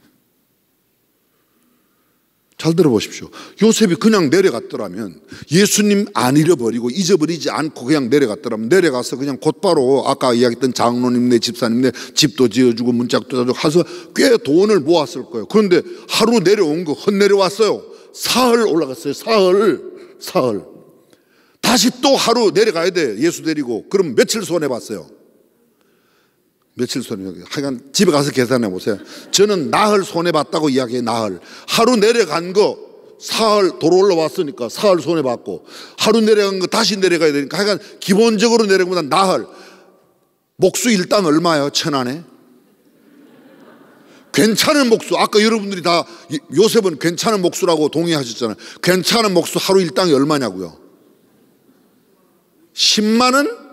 잘 들어보십시오. 요셉이 그냥 내려갔더라면, 예수님 안 잃어버리고 잊어버리지 않고 그냥 내려갔더라면, 내려가서 그냥 곧바로 아까 이야기했던 장로님네 집사님네 집도 지어주고 문짝도 지어주고 해서 꽤 돈을 모았을 거예요. 그런데 하루 내려온 거 헛내려왔어요. 사흘 올라갔어요. 사흘. 다시 또 하루 내려가야 돼. 예수 데리고. 그럼 며칠 손해봤어요? 하여간 집에 가서 계산해 보세요. 저는 나흘 손해봤다고 이야기해요. 나흘. 하루 내려간 거 사흘 도로 올라왔으니까 사흘 손해봤고, 하루 내려간 거 다시 내려가야 되니까 하여간 기본적으로 내려가보다 나흘. 목수 일당 얼마예요? 1,000안에? 괜찮은 목수, 아까 여러분들이 다 요셉은 괜찮은 목수라고 동의하셨잖아요. 괜찮은 목수 하루 일당이 얼마냐고요? 10만 원?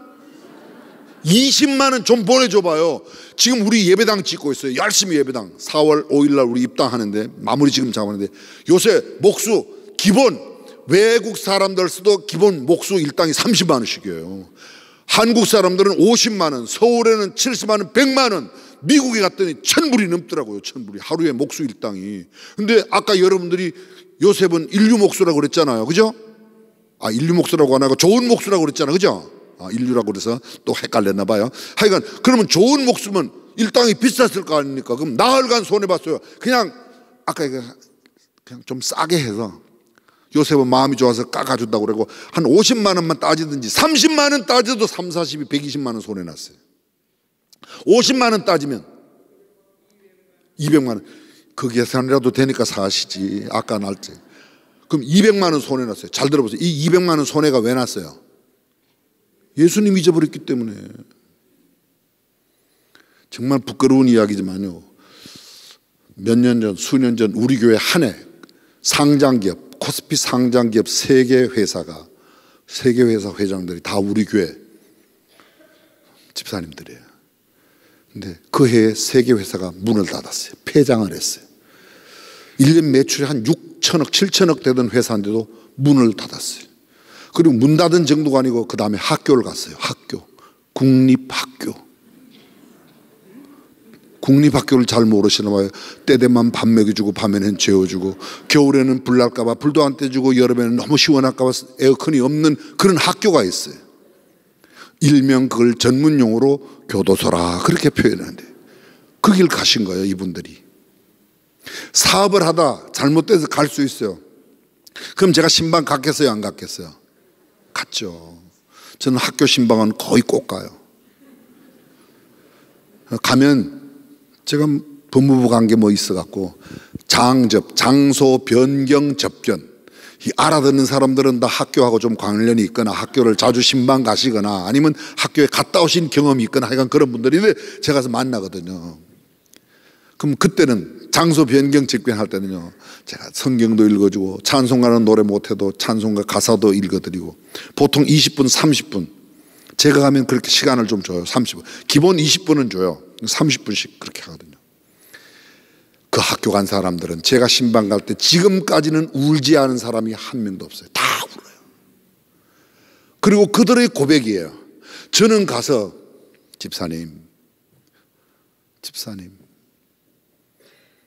20만 원 좀 보내줘봐요. 지금 우리 예배당 짓고 있어요. 열심히 예배당 4월 5일날 우리 입당하는데, 마무리 지금 잡았는데, 요새 목수 기본, 외국 사람들 써도 기본 목수 일당이 30만 원씩이에요. 한국 사람들은 50만 원, 서울에는 70만 원, 100만 원, 미국에 갔더니 1,000불이 넘더라고요. 1,000불이 하루에 목수 일당이. 근데 아까 여러분들이 요셉은 인류 목수라고 그랬잖아요. 그죠? 인류 목수라고 안 하고 좋은 목수라고 그랬잖아, 그죠? 인류라고 그래서 또 헷갈렸나 봐요. 하여간 그러면 좋은 목수면 일당이 비쌌을 거 아닙니까? 그럼 나흘간 손해봤어요. 그냥 아까 그냥 좀 싸게 해서 요셉은 마음이 좋아서 깎아준다고 그러고 한 50만 원만 따지든지 30만 원 따져도 3, 40이 120만 원 손해났어요. 50만 원 따지면 200만 원. 그 계산이라도 되니까 사시지. 아까 날때. 그럼 200만 원 손해났어요. 잘 들어보세요. 이 200만 원 손해가 왜 났어요? 예수님 잊어버렸기 때문에. 정말 부끄러운 이야기지만요, 몇 년 전, 수년 전 우리 교회 한 해 상장기업, 코스피 상장기업 3개 회사가, 3개 회사 회장들이 다 우리 교회 집사님들이에요. 근데 그 해에 3개 회사가 문을 닫았어요. 폐장을 했어요. 1년 매출이 한 6천억, 7천억 되던 회사인데도 문을 닫았어요. 그리고 문 닫은 정도가 아니고 그 다음에 학교를 갔어요. 학교, 국립학교. 국립학교를 잘 모르시나 봐요. 때 되면 밥 먹여주고 밤에는 재워주고 겨울에는 불 날까 봐 불도 안 떼주고 여름에는 너무 시원할까 봐 에어컨이 없는 그런 학교가 있어요. 일명 그걸 전문용어로 교도소라 그렇게 표현하는데 그 길 가신 거예요, 이분들이. 사업을 하다 잘못돼서 갈 수 있어요. 그럼 제가 신방 갔겠어요, 안 갔겠어요? 갔죠. 저는 학교 신방은 거의 꼭 가요. 가면 제가 법무부 간 게 뭐 있어갖고 장소 변경 접견, 이 알아듣는 사람들은 다 학교하고 좀 관련이 있거나 학교를 자주 신방 가시거나 아니면 학교에 갔다 오신 경험이 있거나 하여간 그런 분들인데 제가 가서 만나거든요. 그럼 그때는 장소 변경 접견할 때는요, 제가 성경도 읽어주고 찬송가는 노래 못해도 찬송가 가사도 읽어드리고 보통 20분 30분 제가 가면 그렇게 시간을 좀 줘요. 30분 기본 20분은 줘요. 30분씩 그렇게 하거든요. 그 학교 간 사람들은 제가 신방 갈 때 지금까지는 울지 않은 사람이 한 명도 없어요. 다 울어요. 그리고 그들의 고백이에요. 저는 가서 집사님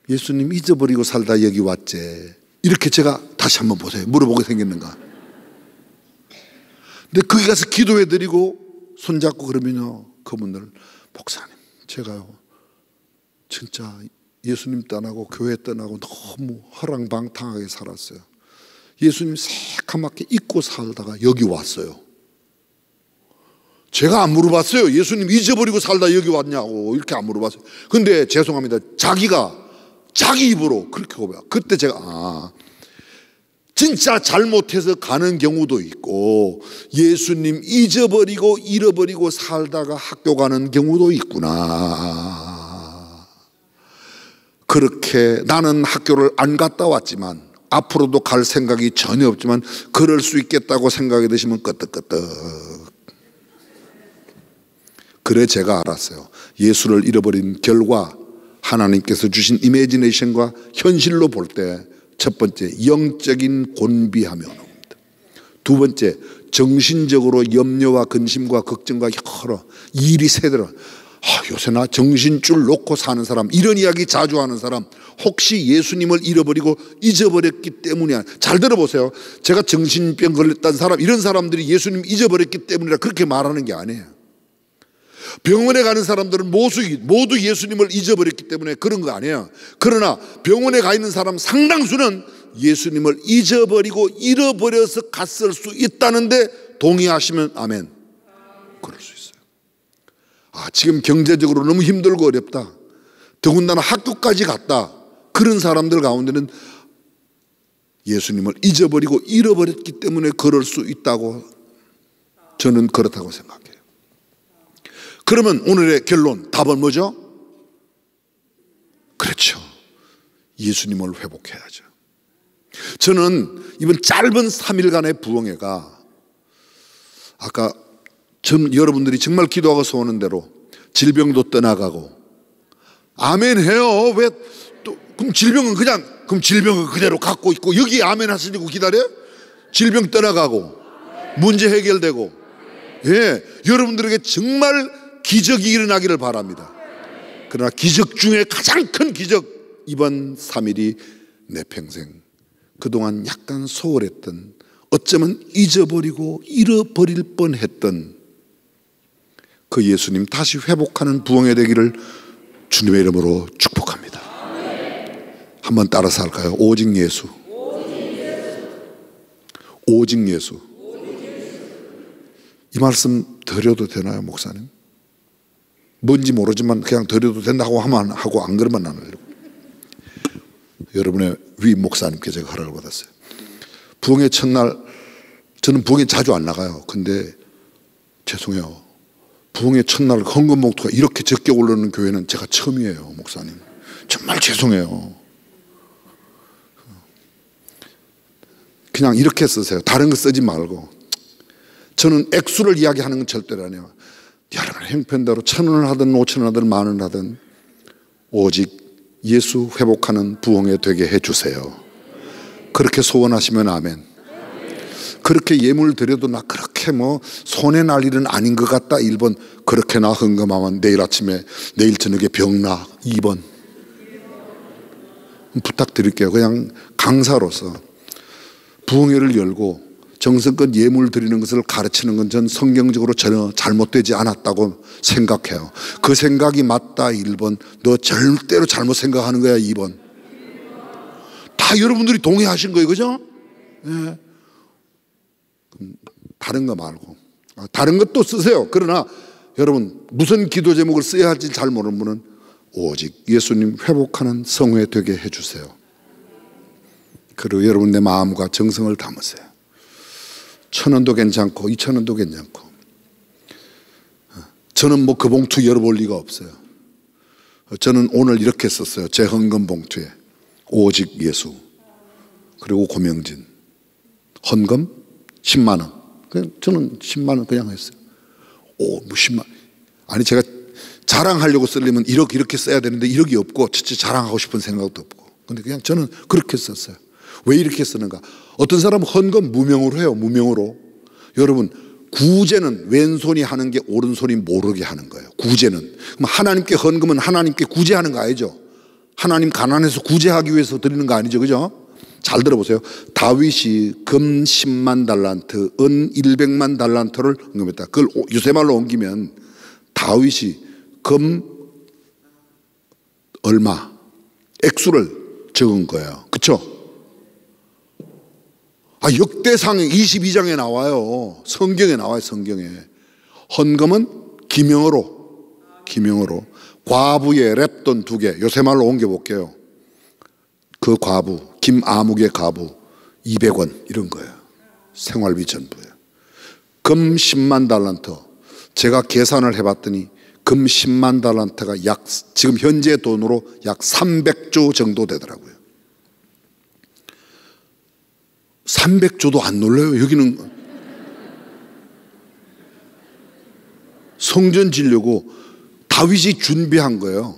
예수님 잊어버리고 살다 여기 왔제, 이렇게 제가 다시 한번 보세요. 물어보게 생겼는가. 근데 거기 가서 기도해 드리고 손잡고 그러면요, 그분들 목사님 제가요 진짜 예수님 떠나고 교회 떠나고 너무 허랑방탕하게 살았어요. 예수님 새카맣게 잊고 살다가 여기 왔어요. 제가 안 물어봤어요. 예수님 잊어버리고 살다 여기 왔냐고 이렇게 안 물어봤어요. 근데 죄송합니다, 자기가 자기 입으로 그렇게 고백해요. 그때 제가 진짜 잘못해서 가는 경우도 있고 예수님 잊어버리고 잃어버리고 살다가 학교 가는 경우도 있구나. 그렇게 나는 학교를 안 갔다 왔지만 앞으로도 갈 생각이 전혀 없지만 그럴 수 있겠다고 생각이 드시면 끄떡끄떡. 그래 제가 알았어요. 예수를 잃어버린 결과 하나님께서 주신 이미지네이션과 현실로 볼 때 첫 번째 영적인 곤비함이 오는 겁니다. 두 번째 정신적으로 염려와 근심과 걱정과 여러 일이 새들어. 요새 나 정신줄 놓고 사는 사람, 이런 이야기 자주 하는 사람, 혹시 예수님을 잃어버리고 잊어버렸기 때문이야. 잘 들어보세요. 제가 정신병 걸렸다는 사람, 이런 사람들이 예수님 잊어버렸기 때문이라 그렇게 말하는 게 아니에요. 병원에 가는 사람들은 모두 예수님을 잊어버렸기 때문에 그런 거 아니에요. 그러나 병원에 가 있는 사람 상당수는 예수님을 잊어버리고 잃어버려서 갔을 수 있다는데 동의하시면 아멘. 그럴 수 있어요. 지금 경제적으로 너무 힘들고 어렵다, 더군다나 학교까지 갔다, 그런 사람들 가운데는 예수님을 잊어버리고 잃어버렸기 때문에 그럴 수 있다고 저는 그렇다고 생각해요. 그러면 오늘의 결론, 답은 뭐죠? 그렇죠. 예수님을 회복해야죠. 저는 이번 짧은 3일간의 부흥회가 아까 여러분들이 정말 기도하고 소원한 대로 질병도 떠나가고 아멘 해요. 왜 또 그럼 질병은 그대로 갖고 있고 여기 아멘 하시고 기다려요? 질병 떠나가고 문제 해결되고, 여러분들에게 정말 기적이 일어나기를 바랍니다. 그러나 기적 중에 가장 큰 기적, 이번 3일이 내 평생 그동안 약간 소홀했던 어쩌면 잊어버리고 잃어버릴 뻔했던 그 예수님 다시 회복하는 부흥회 되기를 주님의 이름으로 축복합니다. 한번 따라서 할까요? 오직 예수. 오직 예수. 이 말씀 드려도 되나요, 목사님? 뭔지 모르지만 그냥 드려도 된다고 하면 하고 안 그러면 안 하려고. 여러분의 위 목사님께 제가 허락을 받았어요. 부흥회 첫날, 저는 부흥회 자주 안 나가요. 근데 죄송해요. 부흥회 첫날 헌금 봉투가 이렇게 적게 올라오는 교회는 제가 처음이에요, 목사님. 정말 죄송해요. 그냥 이렇게 쓰세요. 다른 거 쓰지 말고. 저는 액수를 이야기하는 건 절대로 아니에요. 여러분의 형편대로 1,000원을 하든 5,000원 하든 10,000원 하든 오직 예수 회복하는 부흥회 되게 해주세요. 그렇게 소원하시면 아멘. 그렇게 예물 드려도 나 그렇게 뭐 손해 날 일은 아닌 것 같다 1번. 그렇게 나 헌금하면 내일 아침에 내일 저녁에 병나 2번. 부탁드릴게요. 그냥 강사로서 부흥회를 열고 정성껏 예물 드리는 것을 가르치는 건 전 성경적으로 전혀 잘못되지 않았다고 생각해요. 그 생각이 맞다 1번. 너 절대로 잘못 생각하는 거야 2번. 다 여러분들이 동의하신 거예요, 그죠? 네. 다른 거 말고 다른 것도 쓰세요. 그러나 여러분 무슨 기도 제목을 써야 할지 잘 모르는 분은 오직 예수님 회복하는 성회 되게 해주세요. 그리고 여러분 내 마음과 정성을 담으세요. 1,000원도 괜찮고 2,000원도 괜찮고. 저는 뭐 그 봉투 열어볼 리가 없어요. 저는 오늘 이렇게 썼어요. 제 헌금 봉투에 오직 예수 그리고 고명진 헌금 10만 원. 그냥 저는 10만 원 그냥 했어요. 뭐 10만 원. 아니 제가 자랑하려고 쓰려면 1억 이렇게 써야 되는데 1억이 없고 진짜 자랑하고 싶은 생각도 없고. 근데 그냥 저는 그렇게 썼어요. 왜 이렇게 쓰는가? 어떤 사람은 헌금 무명으로 해요. 무명으로. 여러분 구제는 왼손이 하는 게 오른손이 모르게 하는 거예요. 구제는. 그럼 하나님께 헌금은 하나님께 구제하는 거 아니죠? 하나님 가난해서 구제하기 위해서 드리는 거 아니죠, 그죠? 잘 들어보세요. 다윗이 금 10만 달란트, 은 100만 달란트를 헌금했다. 그걸 유세말로 옮기면 다윗이 금 얼마 액수를 적은 거예요. 그렇죠? 역대상에 22장에 나와요. 성경에 나와요. 성경에. 헌금은 기명으로 과부의 랩돈 2개 요새말로 옮겨볼게요. 그 과부 김아묵의 과부 200원 이런 거예요. 생활비 전부예요. 금 10만 달란트 제가 계산을 해봤더니 금 10만 달란트가 지금 현재 돈으로 약 300조 정도 되더라고요. 300조도 안 놀라요. 여기는 성전 지려고 다윗이 준비한 거예요.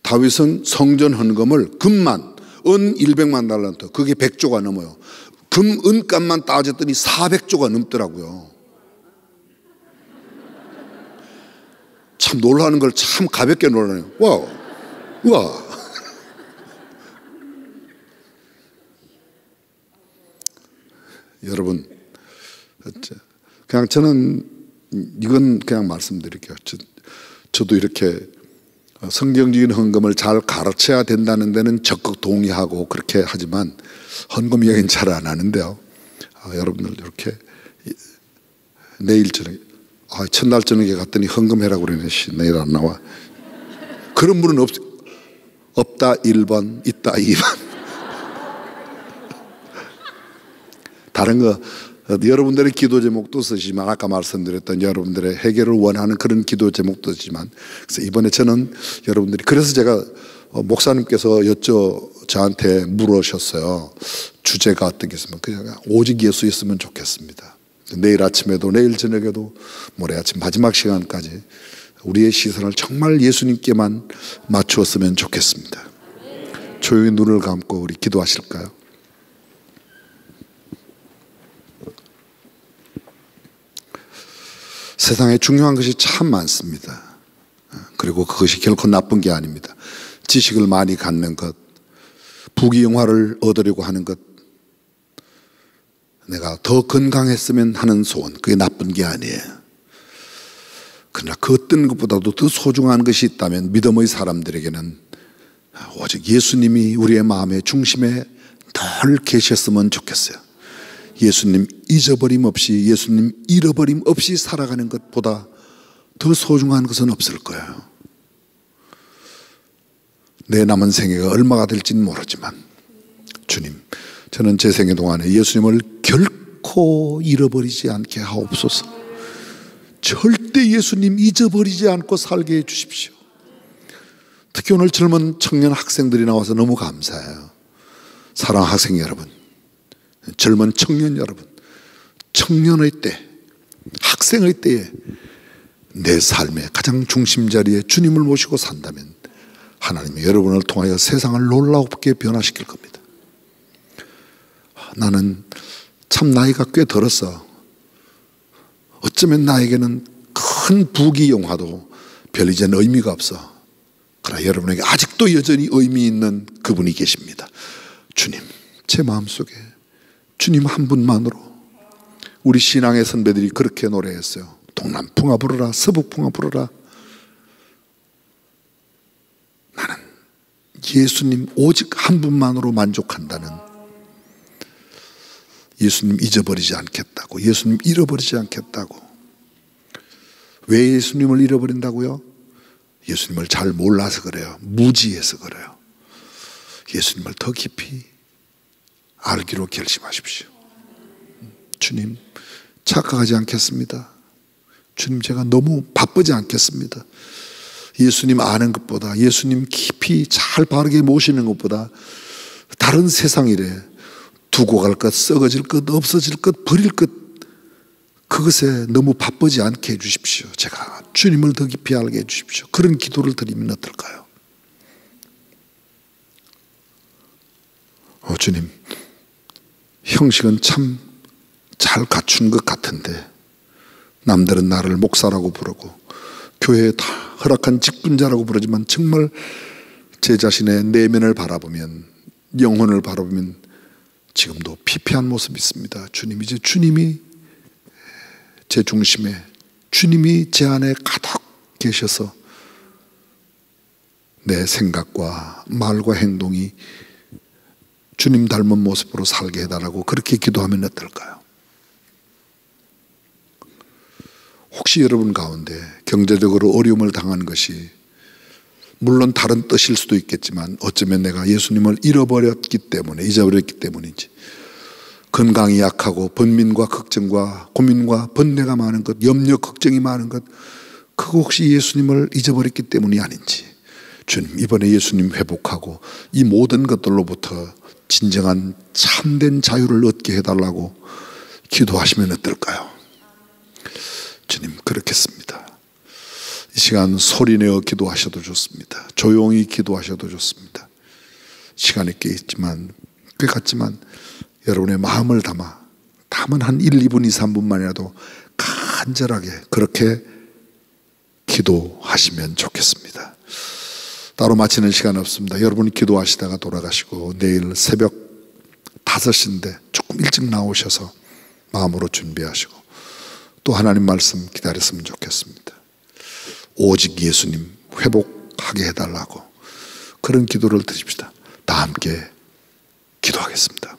다윗은 성전 헌금을 금만 은 100만 달란트 그게 100조가 넘어요. 금 은값만 따졌더니 400조가 넘더라고요. 참 놀라는 걸 참 가볍게 놀라네요. 와. 여러분, 그냥 저는 이건 그냥 말씀드릴게요. 저도 이렇게 성경적인 헌금을 잘 가르쳐야 된다는 데는 적극 동의하고 그렇게 하지만 헌금 이야기는 잘 안 하는데요. 여러분들 이렇게 내일 저녁에 첫날 저녁에 갔더니 헌금해라고 그러네. 내일 안 나와. 그런 분은 없다 1번, 있다 2번. 다른 거 여러분들의 기도 제목도 쓰지만 아까 말씀드렸던 여러분들의 해결을 원하는 그런 기도 제목도 쓰지만 그래서 이번에 저는 여러분들이 그래서 제가 목사님께서 저한테 물으셨어요. 주제가 어떻게 있으면 그냥 오직 예수였으면 좋겠습니다. 내일 아침에도 내일 저녁에도 모레 아침 마지막 시간까지 우리의 시선을 정말 예수님께만 맞추었으면 좋겠습니다. 조용히 눈을 감고 우리 기도하실까요? 세상에 중요한 것이 참 많습니다. 그리고 그것이 결코 나쁜 게 아닙니다. 지식을 많이 갖는 것, 부귀영화를 얻으려고 하는 것, 내가 더 건강했으면 하는 소원, 그게 나쁜 게 아니에요. 그러나 그 어떤 것보다도 더 소중한 것이 있다면 믿음의 사람들에게는 오직 예수님이 우리의 마음의 중심에 늘 계셨으면 좋겠어요. 예수님 잊어버림 없이, 예수님 잃어버림 없이 살아가는 것보다 더 소중한 것은 없을 거예요. 내 남은 생애가 얼마가 될지는 모르지만 주님, 저는 제 생애 동안에 예수님을 결코 잃어버리지 않게 하옵소서. 절대 예수님 잊어버리지 않고 살게 해 주십시오. 특히 오늘 젊은 청년 학생들이 나와서 너무 감사해요. 사랑 학생 여러분, 젊은 청년 여러분, 청년의 때, 학생의 때에 내 삶의 가장 중심 자리에 주님을 모시고 산다면 하나님이 여러분을 통하여 세상을 놀랍게 변화시킬 겁니다. 나는 참 나이가 꽤 들었어. 어쩌면 나에게는 큰 부귀영화도 별 이제는 의미가 없어. 그러나 여러분에게 아직도 여전히 의미 있는 그분이 계십니다. 주님, 제 마음속에 주님 한 분만으로. 우리 신앙의 선배들이 그렇게 노래했어요. 동남풍아 부르라, 서북풍아 부르라. 나는 예수님 오직 한 분만으로 만족한다는, 예수님 잊어버리지 않겠다고, 예수님 잃어버리지 않겠다고. 왜 예수님을 잃어버린다고요? 예수님을 잘 몰라서 그래요. 무지해서 그래요. 예수님을 더 깊이 알기로 결심하십시오. 주님, 착각하지 않겠습니다. 주님, 제가 너무 바쁘지 않겠습니다. 예수님 아는 것보다, 예수님 깊이 잘 바르게 모시는 것보다 다른 세상 일에 두고 갈 것, 썩어질 것, 없어질 것, 버릴 것, 그것에 너무 바쁘지 않게 해주십시오. 제가 주님을 더 깊이 알게 해주십시오. 그런 기도를 드리면 어떨까요? 주님, 형식은 참 잘 갖춘 것 같은데 남들은 나를 목사라고 부르고 교회에 다 허락한 직분자라고 부르지만 정말 제 자신의 내면을 바라보면, 영혼을 바라보면 지금도 피폐한 모습이 있습니다. 주님, 이제 주님이 제 중심에, 주님이 제 안에 가득 계셔서 내 생각과 말과 행동이 주님 닮은 모습으로 살게 해달라고 그렇게 기도하면 어떨까요? 혹시 여러분 가운데 경제적으로 어려움을 당한 것이, 물론 다른 뜻일 수도 있겠지만 어쩌면 내가 예수님을 잊어버렸기 때문인지, 건강이 약하고 번민과 걱정과 고민과 번뇌가 많은 것, 염려 걱정이 많은 것, 그거 혹시 예수님을 잊어버렸기 때문이 아닌지, 주님, 이번에 예수님 회복하고 이 모든 것들로부터 진정한 참된 자유를 얻게 해달라고 기도하시면 어떨까요? 주님, 그렇겠습니다. 이 시간 소리내어 기도하셔도 좋습니다. 조용히 기도하셔도 좋습니다. 시간이 꽤 있지만, 꽤 같지만 여러분의 마음을 담은 한 1, 2분, 2, 3분만이라도 간절하게 그렇게 기도하시면 좋겠습니다. 따로 마치는 시간 없습니다. 여러분이 기도하시다가 돌아가시고 내일 새벽 5시인데 조금 일찍 나오셔서 마음으로 준비하시고 또 하나님 말씀 기다렸으면 좋겠습니다. 오직 예수님 회복하게 해달라고 그런 기도를 드립시다. 다 함께 기도하겠습니다.